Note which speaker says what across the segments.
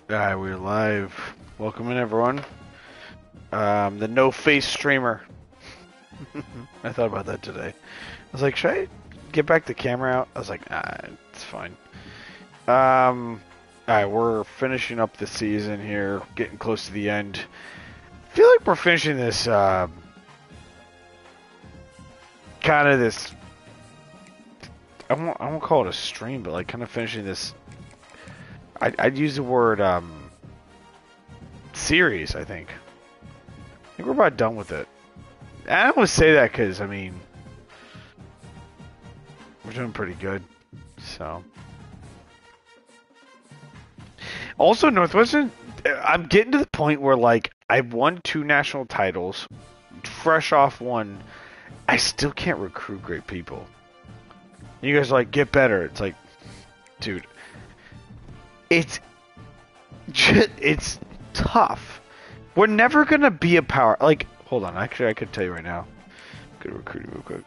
Speaker 1: Alright, we're live. Welcome in, everyone. The no-face streamer. I thought about that today. I was like, should I get back the camera out? I was like, it's fine. Alright, we're finishing up the season here, getting close to the end. I feel like we're finishing this, kind of this, I won't call it a stream, but like kind of finishing this, I'd use the word, series, I think. I think we're about done with it. I don't want to say that because, I mean, we're doing pretty good. So. Also, Northwestern, I'm getting to the point where, like, I've won 2 national titles, fresh off one. I still can't recruit great people. You guys are like, get better. It's like, dude, it's tough. We're never going to be a power. Like, hold on. Actually, I could tell you right now. Good recruiting real quick.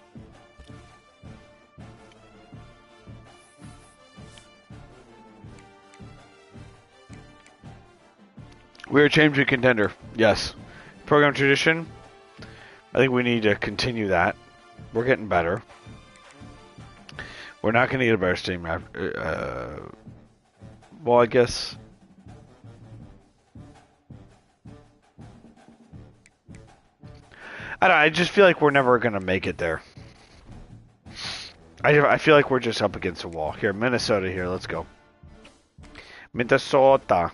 Speaker 1: We're a championship contender. Yes. Program tradition. I think we need to continue that. We're getting better. We're not going to get a better team. Well, I guess. I don't know, I just feel like we're never going to make it there. I feel like we're just up against a wall. Here, Minnesota here. Let's go. Minnesota.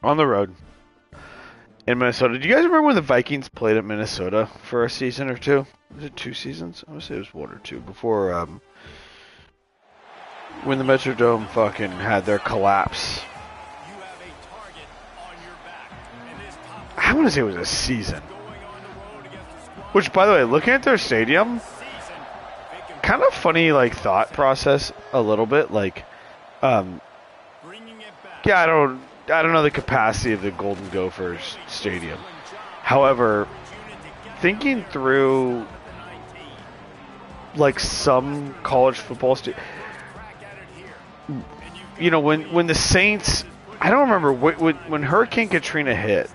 Speaker 1: On the road. In Minnesota. Do you guys remember when the Vikings played at Minnesota for a season or two? Was it 2 seasons? I would say it was 1 or 2. Before, when the Metrodome fucking had their collapse. I want to say it was a season. Which, by the way, looking at their stadium, kind of funny, like, thought process a little bit. Like, yeah, I don't know the capacity of the Golden Gophers stadium. However, thinking through, like, some college football you know, when the Saints, I don't remember when Hurricane Katrina hit.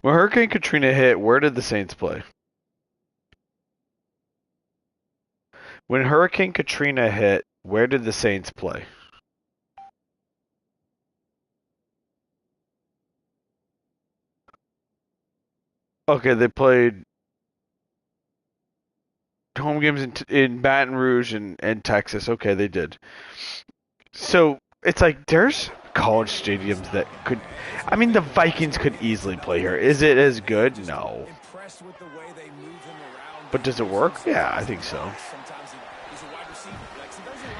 Speaker 1: When Hurricane Katrina hit, where did the Saints play? When Hurricane Katrina hit, where did the Saints play? Okay, they played home games in Baton Rouge and Texas. Okay, they did. So, it's like, there's college stadiums that could... I mean, the Vikings could easily play here. Is it as good? No. But does it work? Yeah, I think so.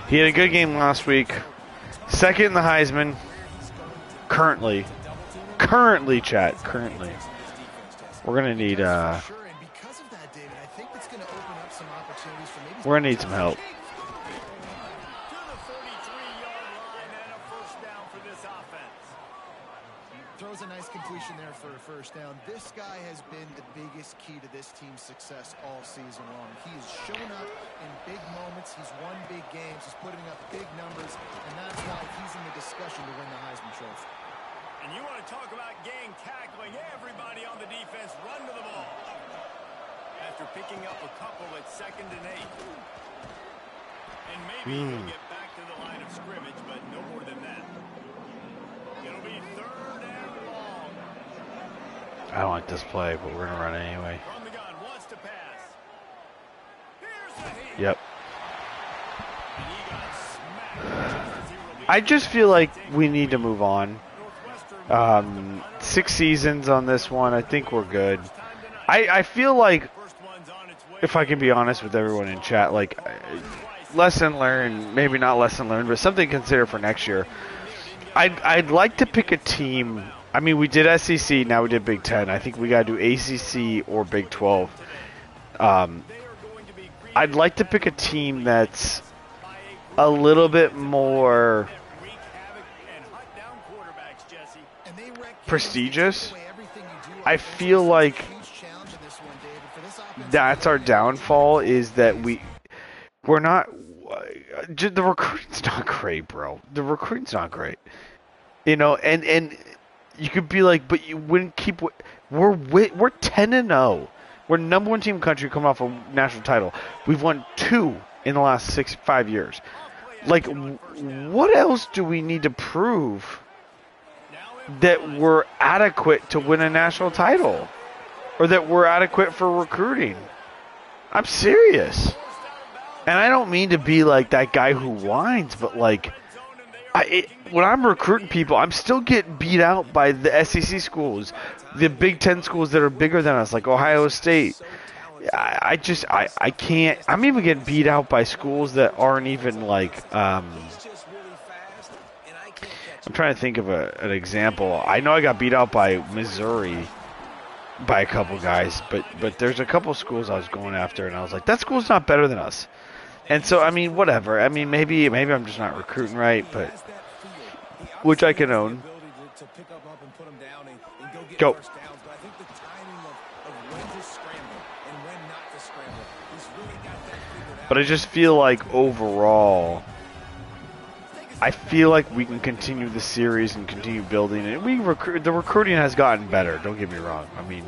Speaker 1: He had a good game last week. Second in the Heisman. Currently, chat. Currently. We're going to need, we're going to need some help.
Speaker 2: Throws a nice completion there for a first down. This guy has been the biggest key to this team's success all season long. He has shown up in big moments. He's won big games. He's putting up big numbers, and that's why he's in the discussion to win the Heisman Trophy.
Speaker 3: And you want to talk about gang tackling, everybody on the defense run to the ball. After picking up a couple at 2nd and 8. And maybe he'll get back to the line of scrimmage, but no more than that. It'll be 3rd and long.
Speaker 1: I don't like this play, but we're going to run it anyway.
Speaker 3: From the gun, wants to pass. Here's the heat.
Speaker 1: Yep.
Speaker 3: And he got smacked.
Speaker 1: I just feel like we need to move on. 6 seasons on this one. I think we're good. I feel like, if I can be honest with everyone in chat, like, lesson learned, maybe not lesson learned, but something to consider for next year. I'd like to pick a team. I mean, we did SEC, now we did Big Ten. I think we got to do ACC or Big 12. I'd like to pick a team that's a little bit more prestigious. I feel like that's our downfall, is that we're not the recruiting's not great, bro. The recruiting's not great. You know, and you could be like, but you wouldn't keep. We're 10-0. We're number one team in the country coming off a national title. We've won 2 in the last 5 years. Like, what else do we need to prove that we're adequate to win a national title, or that we're adequate for recruiting? I'm serious, and I don't mean to be like that guy who whines, but like. When I'm recruiting people, I'm still getting beat out by the SEC schools, the Big Ten schools that are bigger than us, like Ohio State. I can't. I'm even getting beat out by schools that aren't even like. I'm trying to think of an example. I know I got beat out by Missouri by a couple guys, but there's a couple schools I was going after, and I was like, that school's not better than us. And so, I mean, whatever. I mean, maybe I'm just not recruiting right, but which I can own. Go. But I just feel like overall, I feel like we can continue the series and continue building it. The recruiting has gotten better. Don't get me wrong. I mean,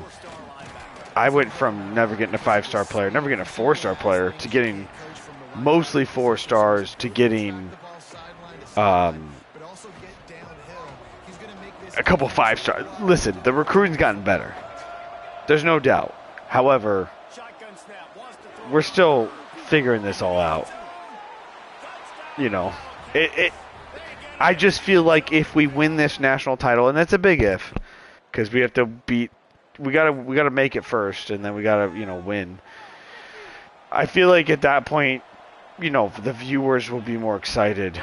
Speaker 1: I went from never getting a 5-star player, never getting a 4-star player, to getting mostly 4 stars, to getting a couple 5 stars. Listen, the recruiting's gotten better. There's no doubt. However, we're still figuring this all out. You know, I just feel like if we win this national title, and that's a big if, because we have to we gotta make it first, and then we gotta win. I feel like at that point, the viewers will be more excited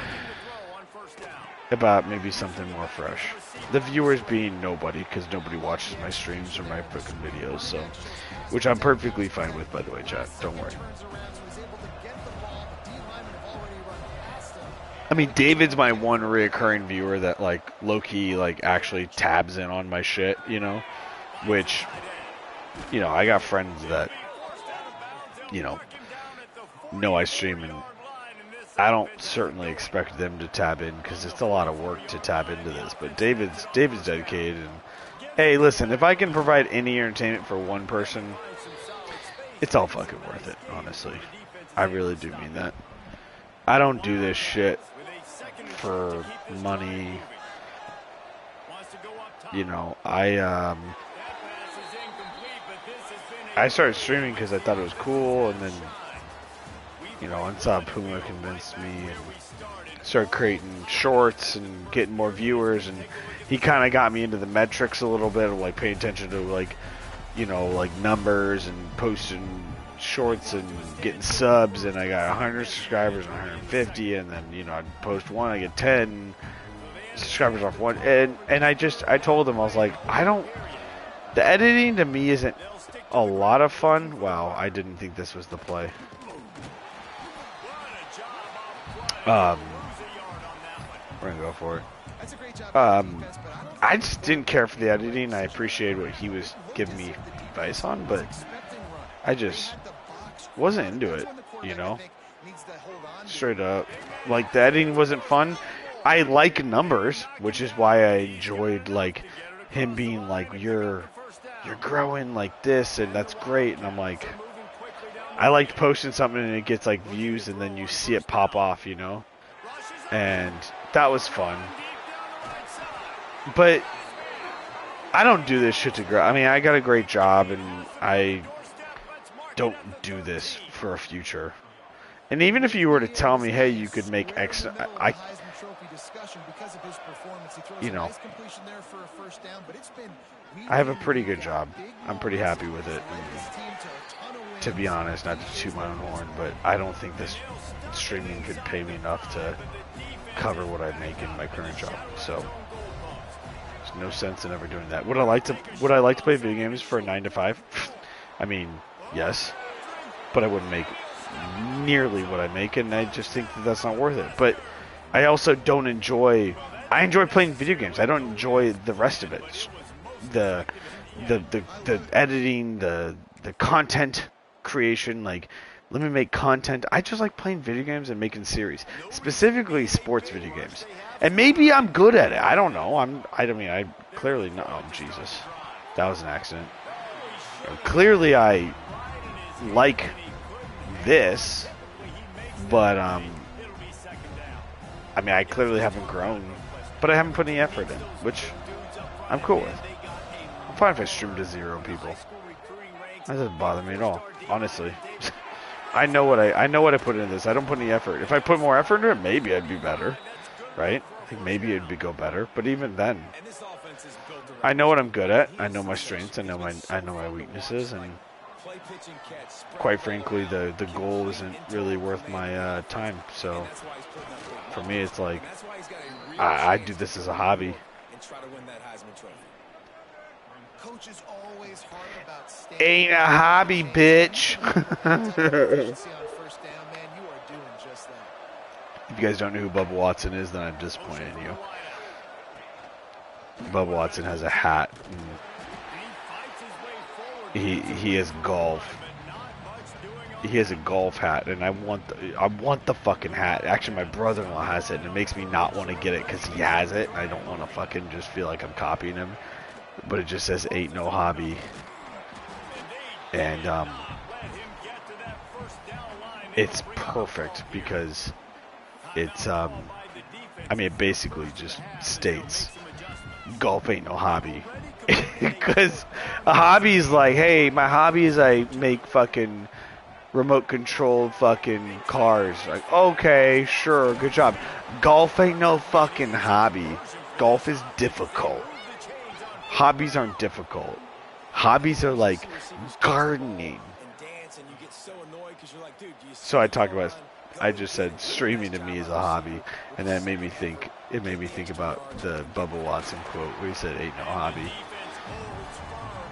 Speaker 1: about maybe something more fresh. The viewers being nobody, because nobody watches my streams or my freaking videos, so, which I'm perfectly fine with, by the way, chat. Don't worry. I mean, David's my one reoccurring viewer that, like, low-key, like, actually tabs in on my shit, which, I got friends that, know I stream, and I don't certainly expect them to tab in, because it's a lot of work to tab into this, but David's dedicated, and, hey, listen, if I can provide any entertainment for one person, it's all fucking worth it, honestly. I really do mean that. I don't do this shit for money. I started streaming because I thought it was cool, and then Unsub Puma convinced me, and started creating shorts and getting more viewers, and he kind of got me into the metrics a little bit of like paying attention to like numbers and posting shorts and getting subs, and I got 100 subscribers and 150, and then I'd post one, I get 10 subscribers off one, and I told him, I was like, the editing to me isn't a lot of fun. Wow, I didn't think this was the play. We're gonna go for it. I just didn't care for the editing. I appreciated what he was giving me advice on, but I just wasn't into it, Straight up. Like, the editing wasn't fun. I like numbers, which is why I enjoyed, like, him being like, you're growing like this, and that's great. And I'm like, I liked posting something and it gets, like, views, and then you see it pop off, And that was fun. But I don't do this shit to grow. I mean, I got a great job, and I don't do this for a future. And even if you were to tell me, hey, you could make X, I have a pretty good job. I'm pretty happy with it. And to be honest, not to toot my own horn, but I don't think this streaming could pay me enough to cover what I make in my current job. So there's no sense in ever doing that. Would I like to play video games for a 9 to 5? I mean, yes, but I wouldn't make nearly what I make, and I just think that that's not worth it. But I also don't enjoy. I enjoy playing video games. I don't enjoy the rest of it. The editing, the content creation, like Let me make content. I just like playing video games and making series, specifically sports video games. And maybe I'm good at it. I don't know. I clearly not. Oh, Jesus. That was an accident. Clearly I like this, but I mean, I clearly haven't grown, but I haven't put any effort in, which I'm cool with. I'm fine if I stream to 0 people. That doesn't bother me at all, honestly. I know what I put into this. I don't put any effort. If I put more effort into it, maybe I'd be better, right? I think maybe it'd go better. But even then, I know what I'm good at. I know my strengths. I know my weaknesses, and quite frankly, the goal isn't really worth my time. So for me, it's like I do this as a hobby. Ain't a hobby, bitch. If you guys don't know who Bubba Watson is, then I'm disappointed in you. Bubba Watson has a hat. He has golf. He has a golf hat, and I want the fucking hat. Actually, my brother-in-law has it, and it makes me not want to get it because he has it, and I don't want to fucking just feel like I'm copying him. But it just says "Ain't no hobby," and it's perfect because it's I mean, it basically just states golf ain't no hobby. Because a hobby is like, hey, my hobby is I make fucking remote controlled fucking cars. Like, okay, sure, good job. Golf ain't no fucking hobby. Golf is difficult. Hobbies aren't difficult. Hobbies are like gardening. So I just said streaming to me is a hobby, and then it made me think about the Bubba Watson quote where he said ain't no hobby.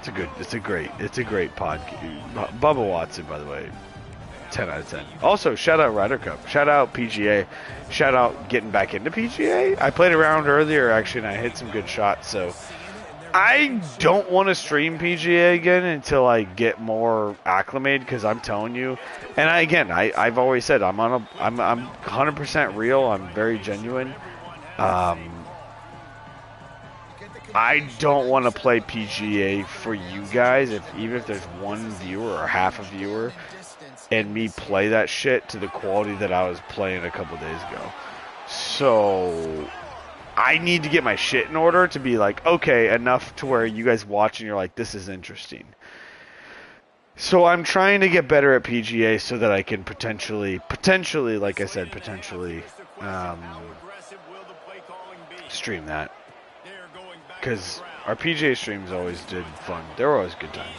Speaker 1: It's a great podcast. Bubba Watson, by the way, 10 out of 10. Also, shout out Ryder Cup. Shout out PGA. Shout out getting back into PGA. I played around earlier, actually, and I hit some good shots. So I don't want to stream PGA again until I get more acclimated, because I'm telling you, and I've always said I'm 100% real. I'm very genuine. I don't want to play PGA for you guys, even if there's one viewer or half a viewer, and me play that shit to the quality that I was playing a couple days ago. So I need to get my shit in order to be like, okay, enough to where you guys watch and you're like, this is interesting. So I'm trying to get better at PGA so that I can potentially, like I said, stream that. Because our PGA streams always did fun. They were always a good time.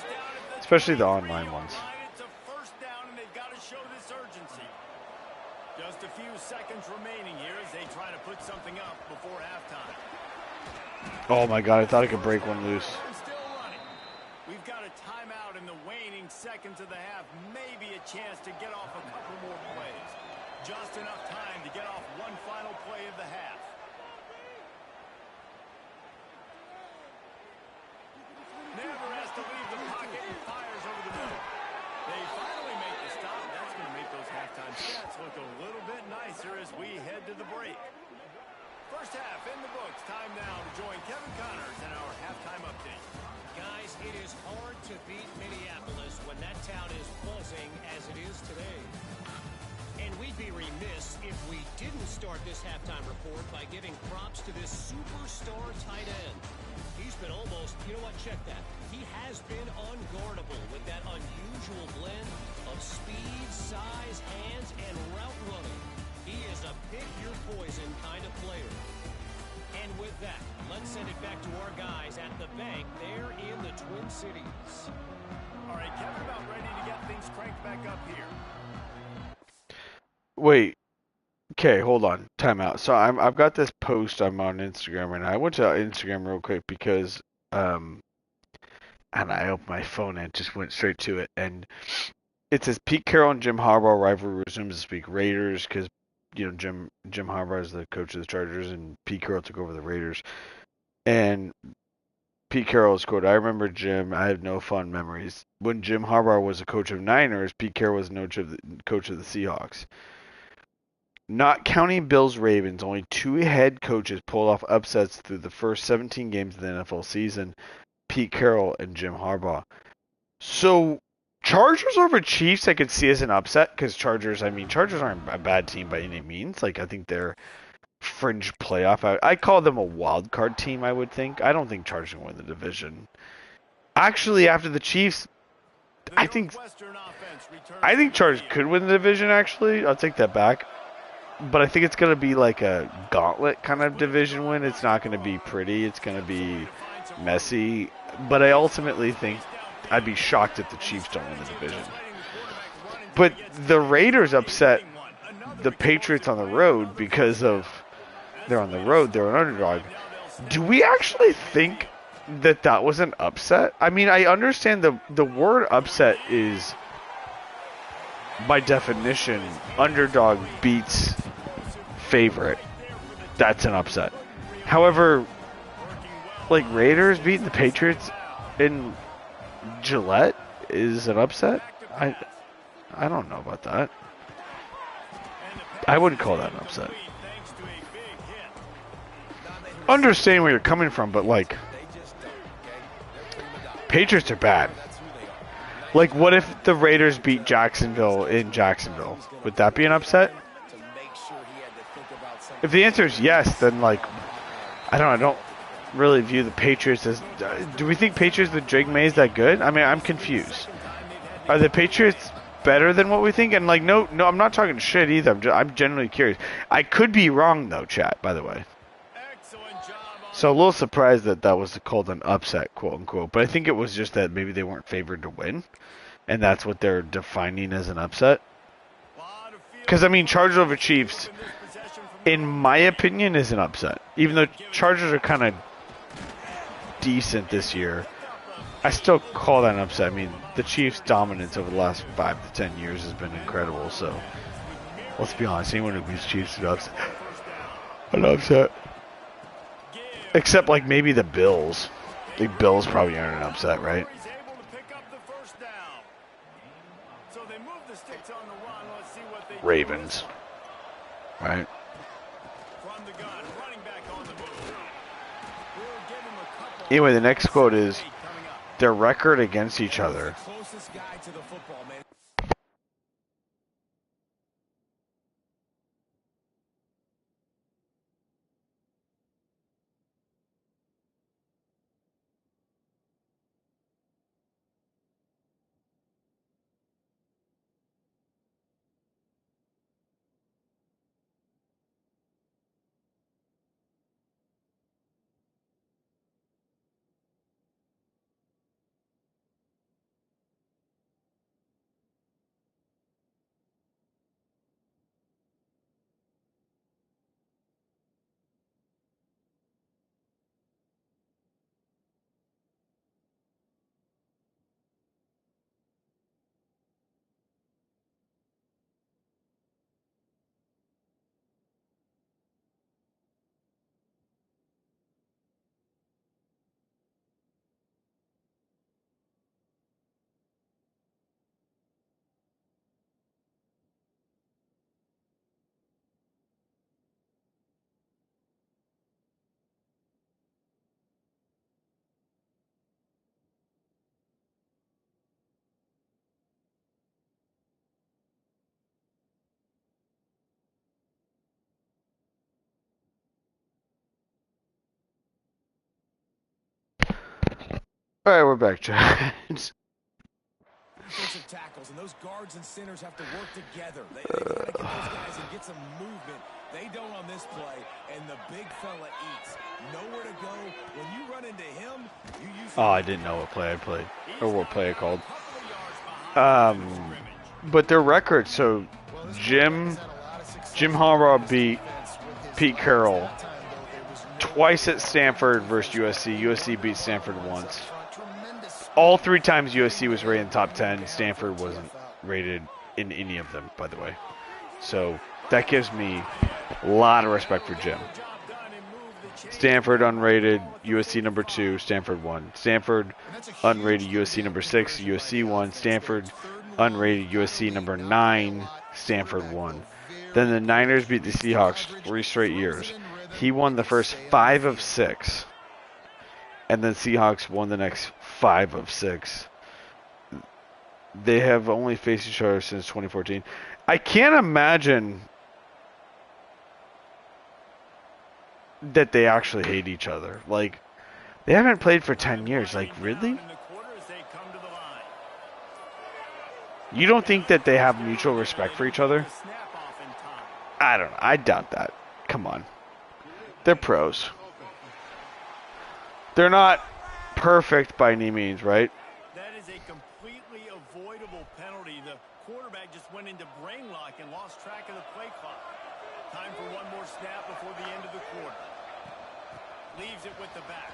Speaker 1: Especially the online ones.
Speaker 3: Just a few seconds remaining here as they try to put something up before halftime.
Speaker 1: Oh my god, I thought I could break one loose.
Speaker 3: We've got a timeout in the waning seconds of the half. Maybe a chance to get off a couple more plays. Just enough time to get off one final play of the half. Never has to leave the pocket and fires over the middle. They finally make the stop. That's going to make those halftime stats look a little bit nicer as we head to the break. First half in the books. Time now to join Kevin Connors in our halftime update.
Speaker 4: Guys, it is hard to beat Minneapolis when that town is buzzing as it is today. And we'd be remiss if we didn't start this halftime report by giving props to this superstar tight end. He's been almost, you know what, check that. He has been unguardable with that unusual blend of speed, size, hands, and route running. He is a pick-your-poison kind of player. And with that, let's send it back to our guys at the bank there in the Twin Cities.
Speaker 3: All right, Kevin, about ready to get things cranked back up here.
Speaker 1: Wait. Okay, hold on. Time out. So I've got this post I'm on Instagram right now. I went to Instagram real quick because and I opened my phone and just went straight to it, and it says Pete Carroll and Jim Harbaugh rivalry resumes this week. Raiders, because Jim Harbaugh is the coach of the Chargers and Pete Carroll took over the Raiders. And Pete Carroll is quote, I remember Jim. I have no fond memories. When Jim Harbaugh was a coach of Niners, Pete Carroll was coach of the Seahawks. Not counting Bills Ravens, only 2 head coaches pulled off upsets through the first 17 games of the NFL season. Pete Carroll and Jim Harbaugh. So Chargers over Chiefs, I could see as an upset because Chargers aren't a bad team by any means. Like I think they're fringe playoff. I call them a wild card team. I would think. I don't think Chargers can win the division. Actually, after the Chiefs, I think Chargers could win the division. Actually, I'll take that back. But I think it's going to be like a gauntlet kind of division win. It's not going to be pretty. It's going to be messy. But I ultimately think I'd be shocked if the Chiefs don't win the division. But the Raiders upset the Patriots on the road because of they're on the road. They're an underdog. Do we actually think that was an upset? I mean, I understand the word upset is, by definition, underdog beats favorite. That's an upset. However, like Raiders beating the Patriots in Gillette is an upset? I don't know about that. I wouldn't call that an upset. Understand where you're coming from, but like Patriots are bad. Like, what if the Raiders beat Jacksonville in Jacksonville? Would that be an upset? If the answer is yes, then like, I don't really view the Patriots as. Do we think Patriots with Drake May is that good? I mean, I'm confused. Are the Patriots better than what we think? And like, no, I'm not talking shit either. I'm genuinely curious. I could be wrong though, chat. By the way. So a little surprised that was called an upset, quote unquote. But I think it was just that maybe they weren't favored to win, and that's what they're defining as an upset. Because I mean, Chargers over Chiefs, in my opinion, is an upset. Even though Chargers are kind of decent this year, I still call that an upset. I mean, the Chiefs' dominance over the last 5 to 10 years has been incredible. So let's be honest, anyone who beats Chiefs is an upset. Except like maybe the Bills. The Bills probably aren't an upset, right? Ravens. Right? Anyway, the next quote is their record against each other. All right, we're back, Giants.
Speaker 2: Defensive tackles and those guards and centers have to work together. They got to get those guys and get some movement. They don't on this play, and the big fella eats. Nowhere to go. When you run into him, you use.
Speaker 1: Oh, I didn't know what play I played or what play I called. But their record. So Jim Harbaugh beat Pete Carroll twice at Stanford versus USC. USC beat Stanford once. All 3 times USC was rated in the top 10. Stanford wasn't rated in any of them, by the way. So that gives me a lot of respect for Jim. Stanford unrated, USC number 2, Stanford 1. Stanford unrated, USC number 6, USC 1. Stanford unrated, USC number 9, Stanford 1. Then the Niners beat the Seahawks 3 straight years. He won the first 5 of 6. And then Seahawks won the next 5 of 6. They have only faced each other since 2014. I can't imagine that they actually hate each other. Like, they haven't played for 10 years. Like, really? You don't think that they have mutual respect for each other? I don't know. I doubt that. Come on. They're pros. They're not perfect by any means, right?
Speaker 3: That is a completely avoidable penalty. The quarterback just went into brain lock and lost track of the play clock. Time for one more snap before the end of the quarter. Leaves it with the back.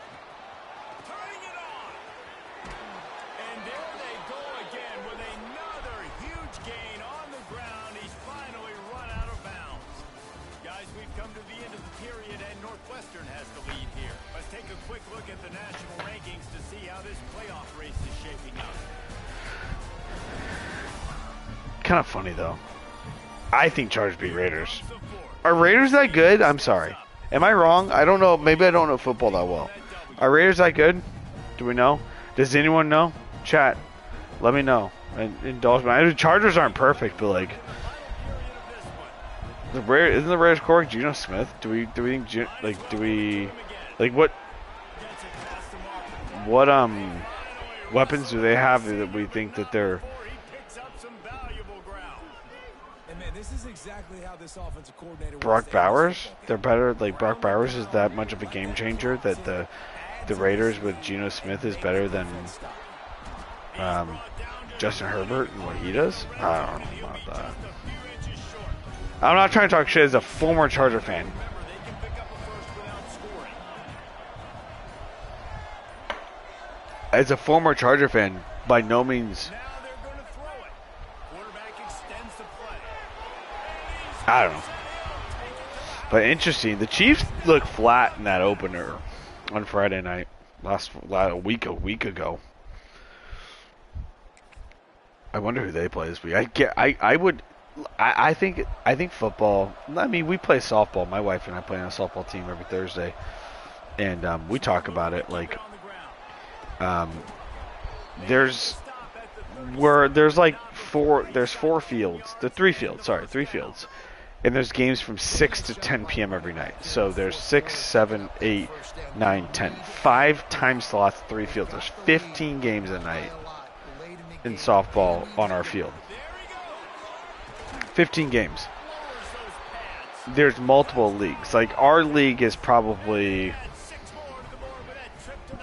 Speaker 3: Turning it on. And there they go again with another huge gain on the ground. He's finally run out of bounds. Guys, we've come to the end of the period, and Northwestern has the lead here. Let's take a quick look at the national rankings to see how this playoff race is shaping up.
Speaker 1: Kind of funny, though. I think Chargers beat Raiders. Are Raiders that good? I'm sorry. Am I wrong? I don't know. Maybe I don't know football that well. Are Raiders that good? Do we know? Does anyone know? Chat. Let me know. And indulge me. The Chargers aren't perfect, but like, isn't the Raiders quarterback Geno Smith? Do we think what weapons do they have that we think that they're?
Speaker 5: This is exactly how this offensive coordinator
Speaker 1: Brock Bowers? They're better. Like, Brock Bowers is that much of a game changer that the Raiders with Geno Smith is better than Justin Herbert and what he does? I don't know about that. I'm not trying to talk shit as a former Charger fan. As a former Charger fan, by no means. I don't know. But interesting. The Chiefs look flat in that opener on Friday night. A week ago. I wonder who they play this week. I think football. I mean, we play softball. My wife and I play on a softball team every Thursday, and we talk about it. Like, there's four fields. Three fields. And there's games from 6 to 10 p.m. every night. So there's 6, 7, 8, 9, 10. 5 time slots, 3 fields. There's 15 games a night in softball on our field. 15 games. There's multiple leagues. Like, our league is probably...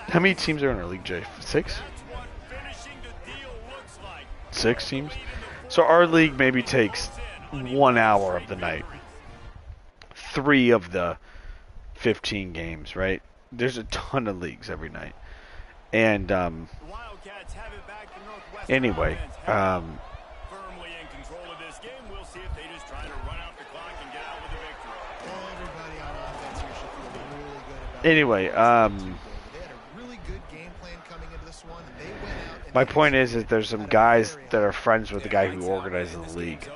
Speaker 1: How many teams are in our league, Jay? 6? 6 teams? So our league maybe takes 1 hour of the night. 3 of the 15 games, right? There's a ton of leagues every night. And anyway, my point is there's some guys that are friends with the guy who organizes the league.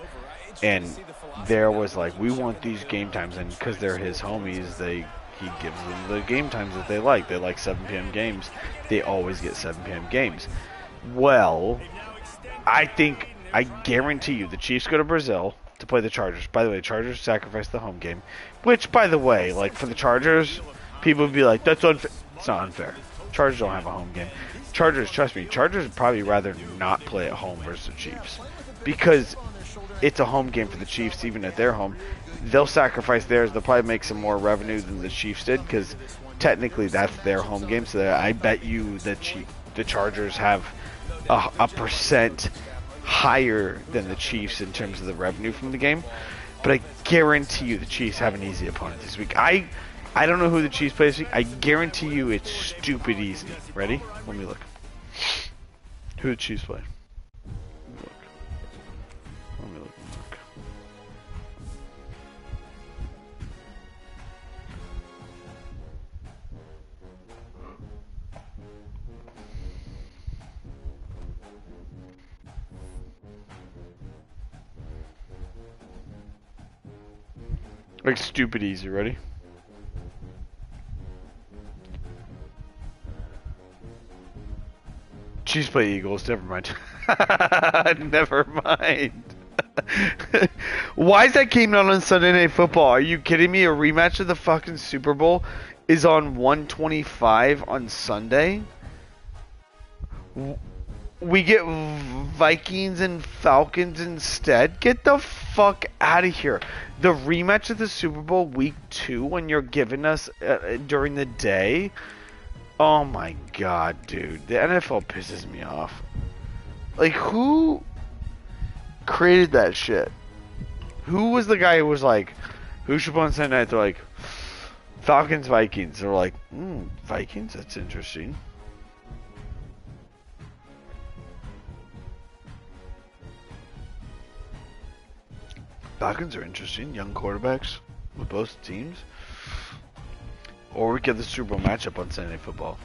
Speaker 1: And there was like, we want these game times, and because they're his homies, he gives them the game times that they like. They like 7 p.m. games. They always get 7 p.m. games. Well, I guarantee you the Chiefs go to Brazil to play the Chargers. By the way, the Chargers sacrificed the home game, which, by the way, like, for the Chargers, people would be like, that's unfair. It's not unfair. Chargers don't have a home game. Chargers, trust me, Chargers would probably rather not play at home versus the Chiefs, because it's a home game for the Chiefs, even at their home. They'll sacrifice theirs. They'll probably make some more revenue than the Chiefs did, because technically that's their home game. So I bet you that the Chargers have a percent higher than the Chiefs in terms of the revenue from the game. But I guarantee you the Chiefs have an easy opponent this week. I don't know who the Chiefs play this week. I guarantee you it's stupid easy. Ready? Let me look. Who the Chiefs play? Let me look. Like stupid easy. Ready? Chiefs play Eagles. Never mind. Never mind. Why is that game not on Sunday Night Football? Are you kidding me? A rematch of the fucking Super Bowl is on 125 on Sunday? We get Vikings and Falcons instead? Get the fuck out of here. The rematch of the Super Bowl week 2 when you're giving us during the day? Oh my god, dude. The NFL pisses me off. Like, who created that shit? Who was the guy who was like, who should play on Sunday night? They're like, Falcons, Vikings. They're like, Vikings? That's interesting. Falcons are interesting. Young quarterbacks with both teams. Or we get the Super Bowl matchup on Sunday Night Football.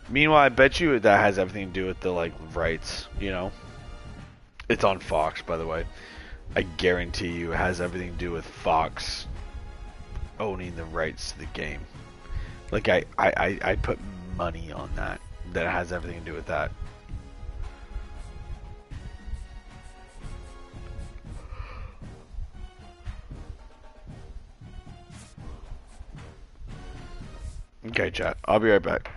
Speaker 1: Meanwhile, I bet you that has everything to do with the like rights, you know? It's on Fox, by the way. I guarantee you it has everything to do with Fox owning the rights to the game. Like, I put money on that. That it has everything to do with that. Okay, chat. I'll be right back.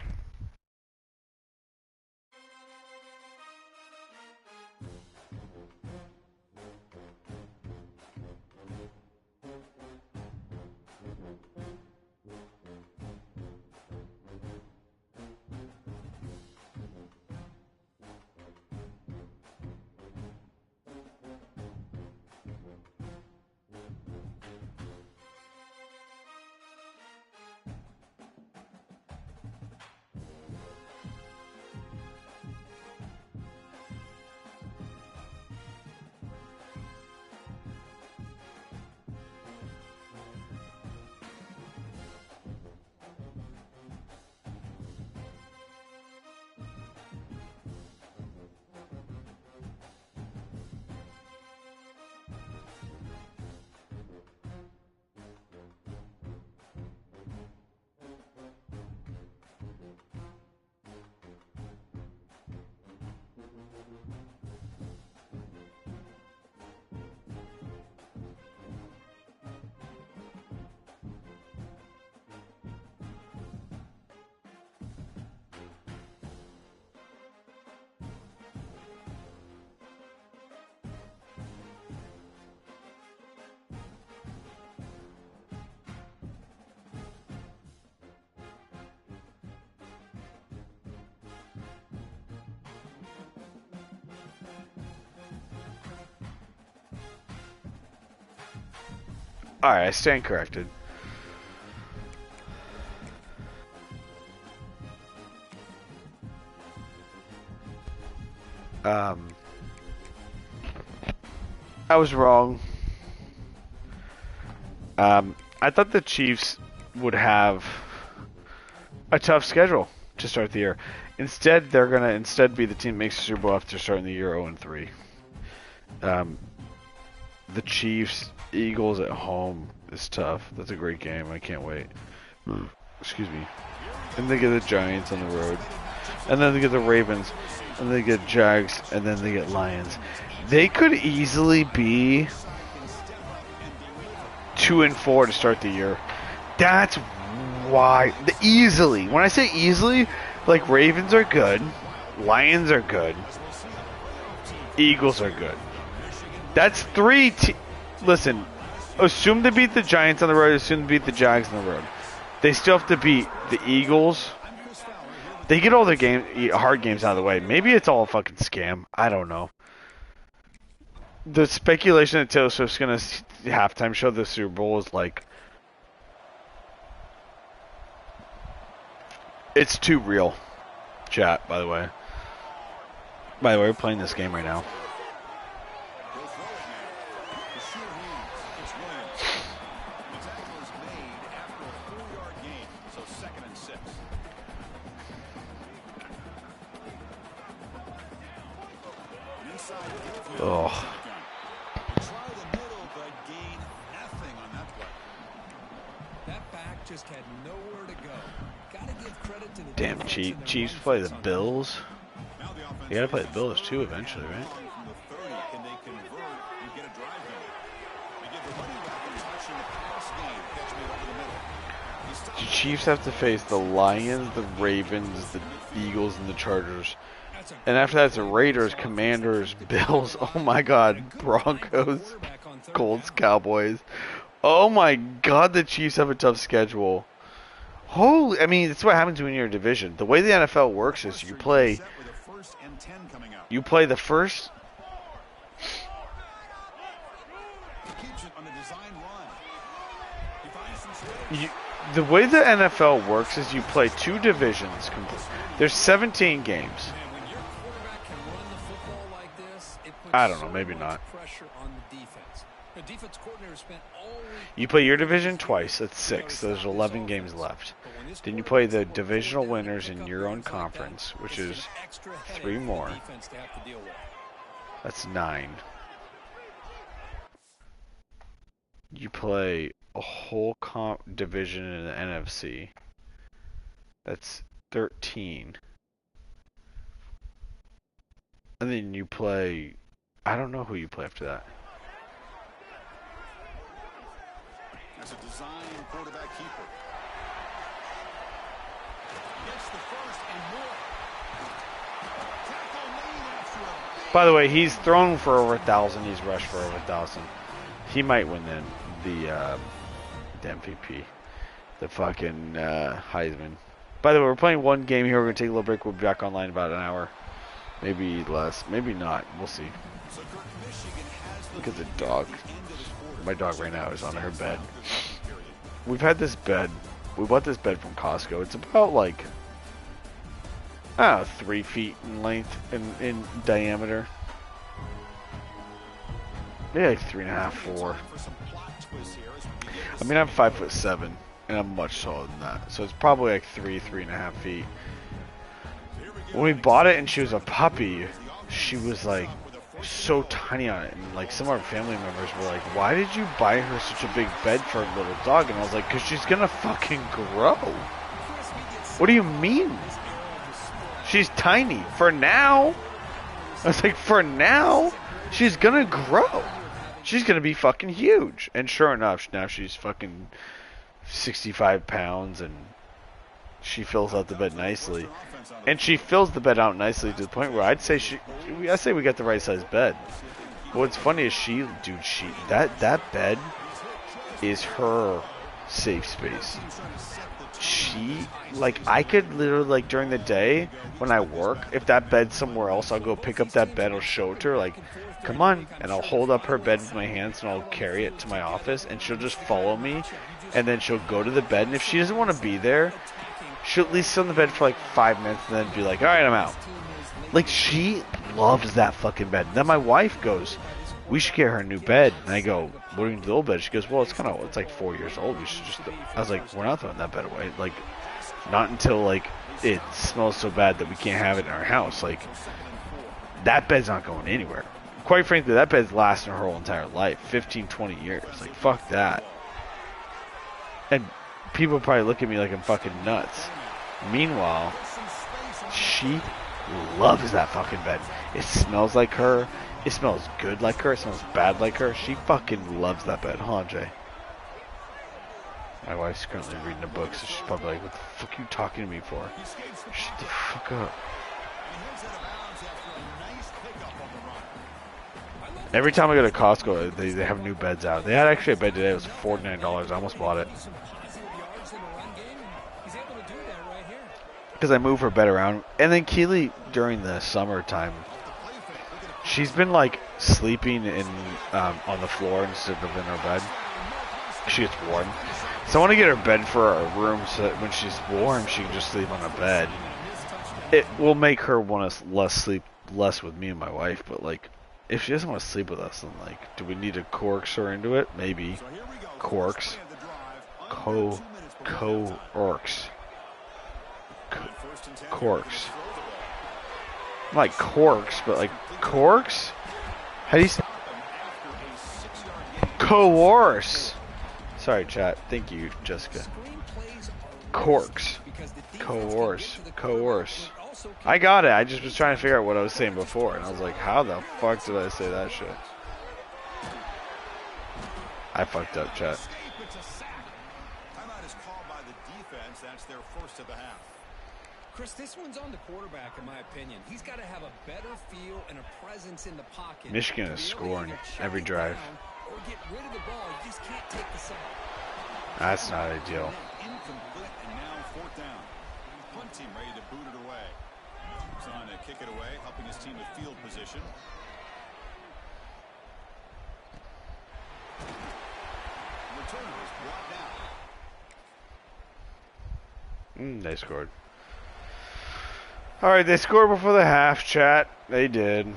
Speaker 1: Alright, I stand corrected. I was wrong. I thought the Chiefs would have a tough schedule to start the year. Instead, they're gonna be the team that makes the Super Bowl after starting the year 0-3. The Chiefs, Eagles at home is tough. That's a great game. I can't wait. Excuse me. And they get the Giants on the road. And then they get the Ravens. And then they get Jags. And then they get Lions. They could easily be 2-4 to start the year. That's why. Easily. When I say easily, like Ravens are good. Lions are good. Eagles are good. That's three. Listen, assume they beat the Giants on the road. Assume they beat the Jags on the road. They still have to beat the Eagles. They get all their hard games out of the way. Maybe it's all a fucking scam. I don't know. The speculation that Taylor Swift's gonna halftime show the Super Bowl is like, it's too real. Chat, by the way. By the way, we're playing this game right now. Oh.
Speaker 5: just had nowhere to go. Gotta give credit to the
Speaker 1: Damn,
Speaker 5: defense and their
Speaker 1: Chiefs
Speaker 5: run
Speaker 1: play
Speaker 5: fits
Speaker 1: the
Speaker 5: on
Speaker 1: Bills.
Speaker 3: Now the offense
Speaker 1: You gotta play the Bills too eventually, right?
Speaker 3: from the 30. Can they convert and get a drive going? They give the running back a touch in the pass game. Catch me over the middle.
Speaker 1: The Chiefs have to face the Lions, the Ravens, the Eagles, and the Chargers. And after that, it's the Raiders, Commanders, Bills. Oh my God, Broncos, Colts, Cowboys. Oh my God, the Chiefs have a tough schedule. Holy, I mean, that's what happens when you're in a division. The way the NFL works is you play the first. The way the NFL works is you play two divisions. There's 17 games. I don't know, maybe not. You play your division twice, that's 6. There's 11 games left. Then you play the divisional winners in your own conference, which is 3 more. That's 9. You play a whole division in the NFC. That's 13. And then you play... I don't know who you play after that.
Speaker 3: As a design quarterback keeper. Gets the first and more. Tackle made after a big...
Speaker 1: By the way, he's thrown for over 1,000. He's rushed for over 1,000. He might win the MVP. The fucking Heisman. By the way, we're playing one game here. We're going to take a little break. We'll be back online in about an hour. Maybe less. Maybe not. We'll see. Look at the dog. My dog right now is on her bed. We've had this bed. We bought this bed from Costco. It's about like, I don't know, 3 feet in length in diameter. Maybe like 3.5, 4. I mean, I'm 5'7", and I'm much taller than that. So it's probably like 3.5 feet. When we bought it and she was a puppy, she was like so tiny on it, and like some of our family members were like, why did you buy her such a big bed for a little dog? And I was like, because she's gonna fucking grow. What do you mean? She's tiny for now. I was like, for now, she's gonna grow. She's gonna be fucking huge. And sure enough, now she's fucking 65 pounds, and she fills out the bed nicely. And she fills the bed out nicely to the point where I'd say we got the right size bed. But what's funny is that bed is her safe space. I could literally, like, during the day when I work, if that bed's somewhere else, I'll go pick up that bed, I'll show it to her, like, come on, and I'll hold up her bed with my hands and I'll carry it to my office, and she'll just follow me, and then she'll go to the bed, and if she doesn't want to be there, she'll at least sit on the bed for like 5 minutes and then be like, alright, I'm out. Like, she loves that fucking bed. Then my wife goes, we should get her a new bed. And I go, what are you doing to the old bed? She goes, well, it's like 4 years old. You should just... I was like, we're not throwing that bed away. Like, not until, like, it smells so bad that we can't have it in our house. Like, that bed's not going anywhere. Quite frankly, that bed's lasting her whole entire life. 15, 20 years. Like, fuck that. And people probably look at me like I'm fucking nuts. Meanwhile, she loves that fucking bed. It smells like her. It smells good like her. It smells bad like her. She fucking loves that bed, huh, Jay? My wife's currently reading a book, so she's probably like, what the fuck are you talking to me for? Shut the fuck up. Every time I go to Costco, they have new beds out. They had actually a bed today. It was $49. I almost bought it. Because I move her bed around. And then Keely, during the summertime, she's been like sleeping on the floor instead of in her bed. She gets warm. So I want to get her bed for our room so that when she's warm, she can just sleep on a bed. It will make her want to sleep less with me and my wife, but like, if she doesn't want to sleep with us, then like, do we need to coax her into it? Maybe. Coax. Coax. Like corks, but like corks? How do you say? Coerce. Sorry, chat. Thank you, Jessica. Corks. Coerce. I got it. I just was trying to figure out what I was saying before, and I was like, how the fuck did I say that shit? I fucked up, chat.
Speaker 3: Timeout is called by the defense. That's their first of the half.
Speaker 4: Chris, this one's on the quarterback, in my opinion. He's got to have a better feel and a presence in the pocket.
Speaker 1: Michigan is scoring every drive.
Speaker 4: Or get rid of the ball. You just can't take the sack.
Speaker 1: That's not ideal.
Speaker 3: Incomplete, and now fourth down. Punt team ready to boot it away. He's on to kick it away, helping his team with field position. Returner is brought down.
Speaker 1: They scored. Alright, they scored before the half, chat. They did.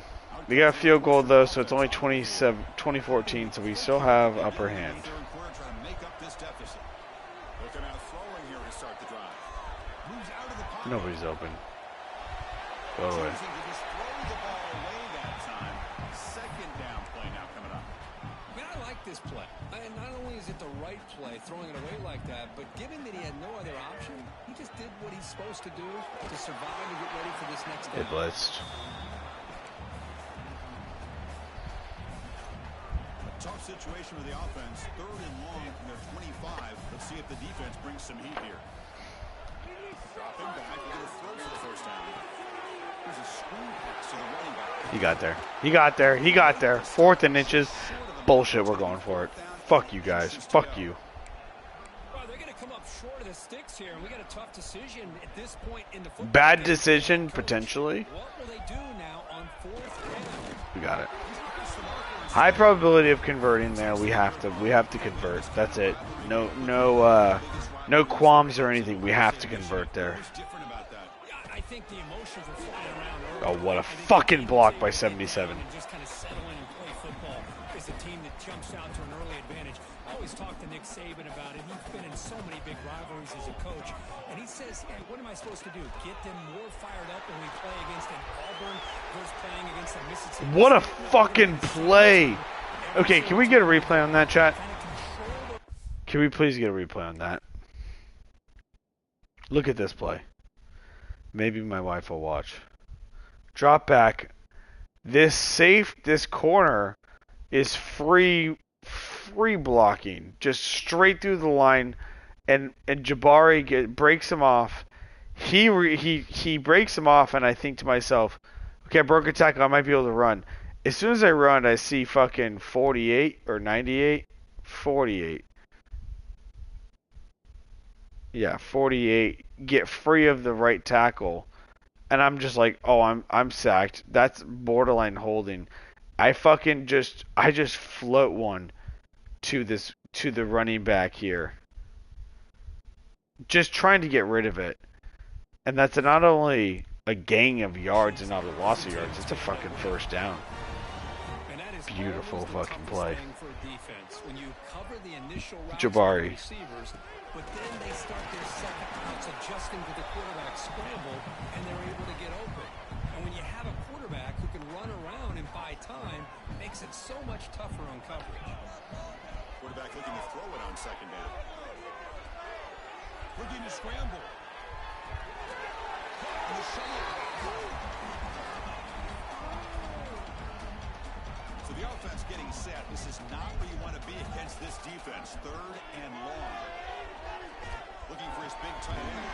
Speaker 1: They got a field goal, though, so it's only 2014, so we still have upper hand. Nobody's open. Go away.
Speaker 4: I like this play. Not only is it the right play, throwing it away like that, but given that he had no other option, he just did what he's supposed to do to survive and get ready for this next
Speaker 1: Get
Speaker 4: game.
Speaker 1: blitzed.
Speaker 3: Tough situation with the offense. 3rd and long from their 25. Let's see if the defense brings some heat here. Dropping back. We're going to throw for the first down. There's a screen pass to the running back.
Speaker 1: He got there. He got there. He got there. 4th and inches. Bullshit, we're going for it. Fuck you guys. Fuck you.
Speaker 4: Well, they're going to come up short of the sticks here, and we got a tough decision at this point in the football
Speaker 1: Bad
Speaker 4: game.
Speaker 1: decision, potentially.
Speaker 4: What will they do now on 4th down?
Speaker 1: We got it. High probability of converting there. We have to convert. That's it. No qualms or anything. We have to convert there.
Speaker 4: I think the emotions were flying around
Speaker 1: Oh,
Speaker 4: early.
Speaker 1: what a fucking block by 77.
Speaker 4: And just kind of settle in and play football. It's a team that jumps out to an early advantage. I always talk to Nick Saban about it. He's been in so many big rivalries as a coach. And he says, hey, what am I supposed to do? Get them more fired up when we play against an Auburn versus playing against a Mississippi.
Speaker 1: What a fucking play. Okay, can we get a replay on that, chat? Can we please get a replay on that? Look at this play. Maybe my wife will watch. Drop back. This corner is free blocking. Just straight through the line. And Jabari breaks him off. He breaks him off, and I think to myself, okay, I broke a tackle. I might be able to run. As soon as I run, I see fucking 48 or 98. 48. Yeah, 48. Get free of the right tackle. And I'm just like, oh, I'm sacked. That's borderline holding. I just float one to the running back here. Just trying to get rid of it. And that's not only a gain of yards and not a loss of yards, it's a fucking first down. Beautiful fucking play.
Speaker 4: When you cover the initial
Speaker 1: Jabari.
Speaker 4: Receivers, but then they start their second routes adjusting to the quarterback scramble, and they're able to get open. And when you have a quarterback who can run around and buy time, it makes it so much tougher on coverage.
Speaker 3: Quarterback looking to throw it on second down. Looking to scramble. And the so the offense getting set. This is not where you want to be against this defense. 3rd and long. Looking for his big tight end.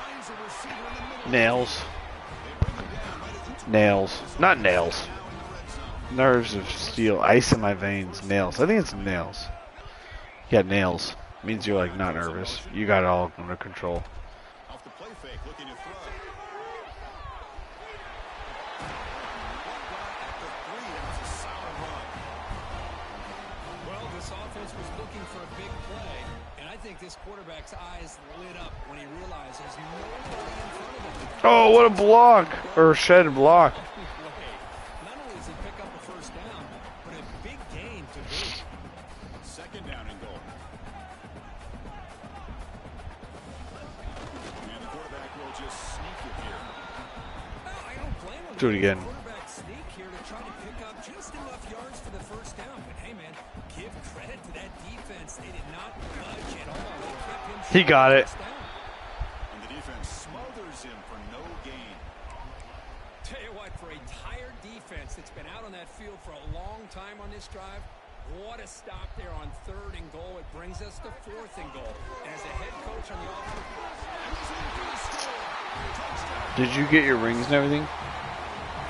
Speaker 3: Finds a receiver in the middle.
Speaker 1: Nails. Nails. Not nails. Nerves of steel. Ice in my veins. Nails. I think it's nails. Yeah, nails. Means you're like not nervous. You got it all under control.
Speaker 3: Off the play fake, looking to throw.
Speaker 4: Well, this offense was looking for a big play, and I think this quarterback's eyes lit up when he realized there's nobody in front of him.
Speaker 1: Oh, what a block! Or shed block.
Speaker 4: Not only does he pick up a first down, but a big gain to boot.
Speaker 3: Second down and goal. And the quarterback will just sneak it here.
Speaker 4: Well, I don't blame him.
Speaker 1: Do it again.
Speaker 4: Quarterback sneak here to try to pick up just enough yards for the first down. But hey, man, give credit to that defense. They did not budge at all. They kept him
Speaker 1: He got it.
Speaker 4: first down. Tell you what, for a tired defense that's been out on that field for a long time on this drive, what a stop there on 3rd and goal. It brings us to 4th and goal. As a head coach on the offense,
Speaker 1: Did you get your rings and everything?
Speaker 4: I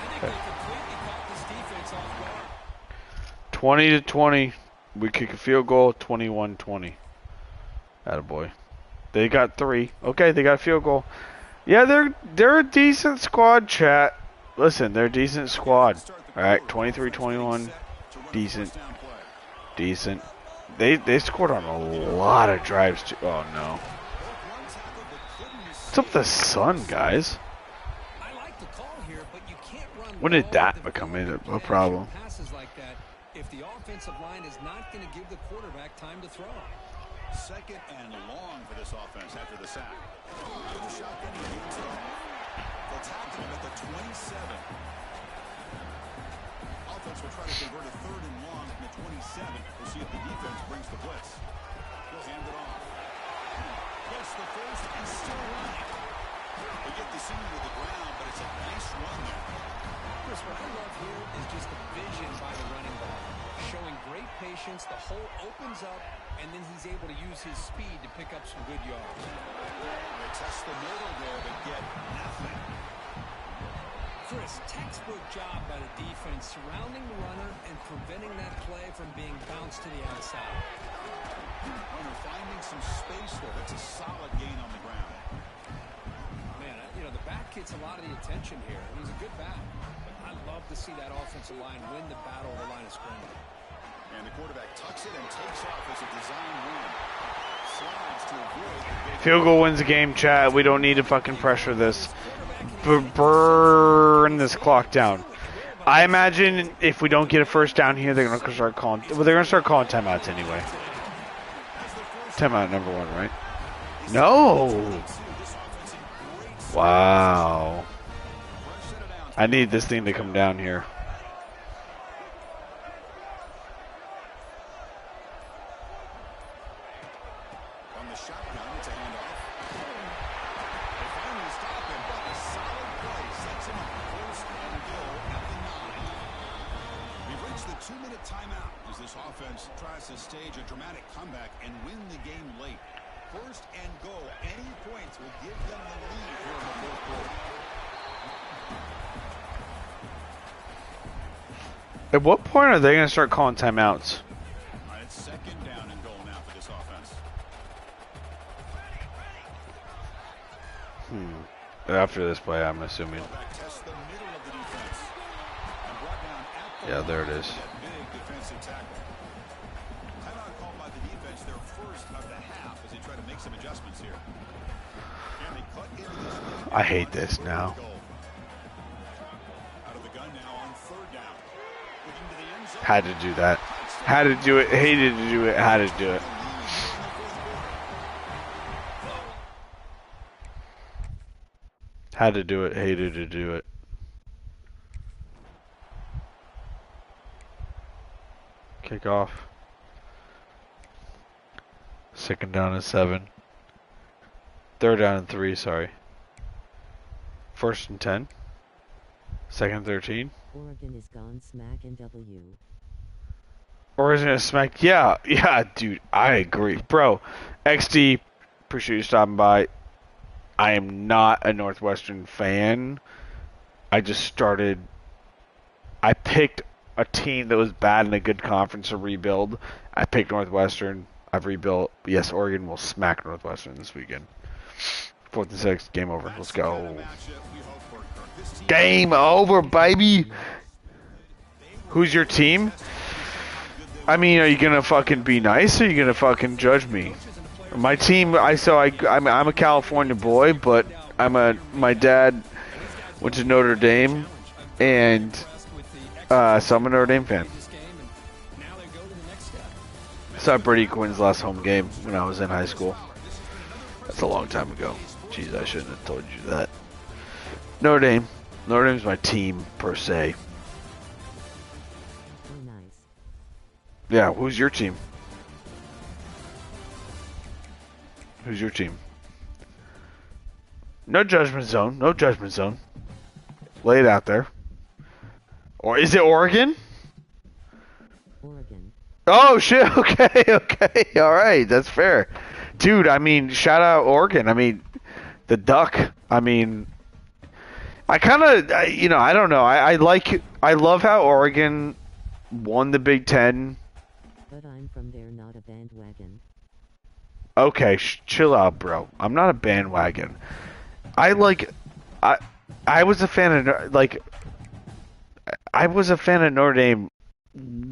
Speaker 4: think they completely caught this defense off guard.
Speaker 1: 20-20. We kick a field goal. 21-20. Attaboy. They got 3. Okay, they got a field goal. Yeah, they're a decent squad, chat. Listen, they're a decent squad. All right, 23-21. Decent. Decent. They scored on a lot of drives too. Oh no. What's up with the sun, guys?
Speaker 4: I like the call here, but you can't run.
Speaker 1: When did that become a problem?
Speaker 4: Passes like that if the offensive line is not going to give the quarterback time to throw.
Speaker 3: 2nd and long for this offense after the sack. With the shotgun, they'll tackle him at the 27. Offense will try to convert a 3rd and long from the 27. We'll see if the defense brings the blitz. He'll hand it off. Gets the first and still running. They get the senior to the ground, but it's a nice run there.
Speaker 4: Chris, what I love here is just the vision by the running back. Showing great patience, the hole opens up, and then he's able to use his speed to pick up some good yards.
Speaker 3: They test the middle there, but get nothing.
Speaker 4: Chris, textbook job by the defense surrounding the runner and preventing that play from being bounced to the outside.
Speaker 3: Runner finding some space there. That's a solid gain on the ground.
Speaker 4: Man, you know, the back gets a lot of the attention here. He's a good back. But I love to see that offensive line win the battle of the line of scrimmage.
Speaker 3: And the quarterback tucks it and takes off as a design run. Slides to avoid the big
Speaker 1: Field goal wins the game, chat. We don't need to fucking pressure this. Burn this clock down. I imagine if we don't get a first down here, they're gonna start calling. Well, they're gonna start calling timeouts anyway. Timeout number 1, right? No. Wow. I need this thing to come down here.
Speaker 3: on the shotgun. It's a handoff. They finally stop him, but a solid play sets him up. 1st and goal at the 9. We've reached the 2-minute timeout as this offense tries to stage a dramatic comeback and win the game late. 1st and goal. Any points will give them the lead here in the 4th quarter.
Speaker 1: At what point are they going to start calling timeouts?
Speaker 3: All right, it's 2nd down and goal now for this offense.
Speaker 1: After this play, I'm assuming.
Speaker 3: Test the middle of the defense. And brought down at the
Speaker 1: Yeah, there it
Speaker 3: line
Speaker 1: is.
Speaker 3: for that big defensive tackle. Timeout called by the defense, their first of the half as they try to make some adjustments here. And they cut into this lead.
Speaker 1: I hate this now.
Speaker 3: Out of the gun now on 3rd down. Looking to the end zone.
Speaker 1: Had to do that. Had to do it. Hated to do it. Had to do it. Had to do it. Hated to do it. Kick off. 2nd down and 7. 3rd down and 3, sorry. 1st and 10. 2nd and 13.
Speaker 6: Oregon is gone smack and W.
Speaker 1: Oregon is smack. Yeah, dude, I agree. Bro, XD, appreciate you stopping by. I am not a Northwestern fan. I picked a team that was bad in a good conference to rebuild. I picked Northwestern. I've rebuilt. Yes, Oregon will smack Northwestern this weekend. 4th and 6, game over. Let's go. Game over, baby. Who's your team? I mean, are you gonna fucking be nice, or are you gonna fucking judge me? My team, I'm a California boy, but my dad went to Notre Dame, and so I'm a Notre Dame fan. Saw Brady Quinn's last home game when I was in high school. That's a long time ago. Jeez, I shouldn't have told you that. Notre Dame. Notre Dame's my team, per se.
Speaker 6: Oh, nice.
Speaker 1: Yeah, who's your team? Who's your team? No judgment zone. No judgment zone. Lay it out there. Or is it Oregon?
Speaker 6: Oregon.
Speaker 1: Oh shit! Okay. All right, that's fair, dude. I mean, shout out Oregon. I mean, the Duck. I mean, I kind of, I don't know. I love how Oregon won the Big Ten.
Speaker 6: But I'm from there, not a bandwagon.
Speaker 1: Okay, chill out, bro. I'm not a bandwagon. I was a fan of I was a fan of Notre Dame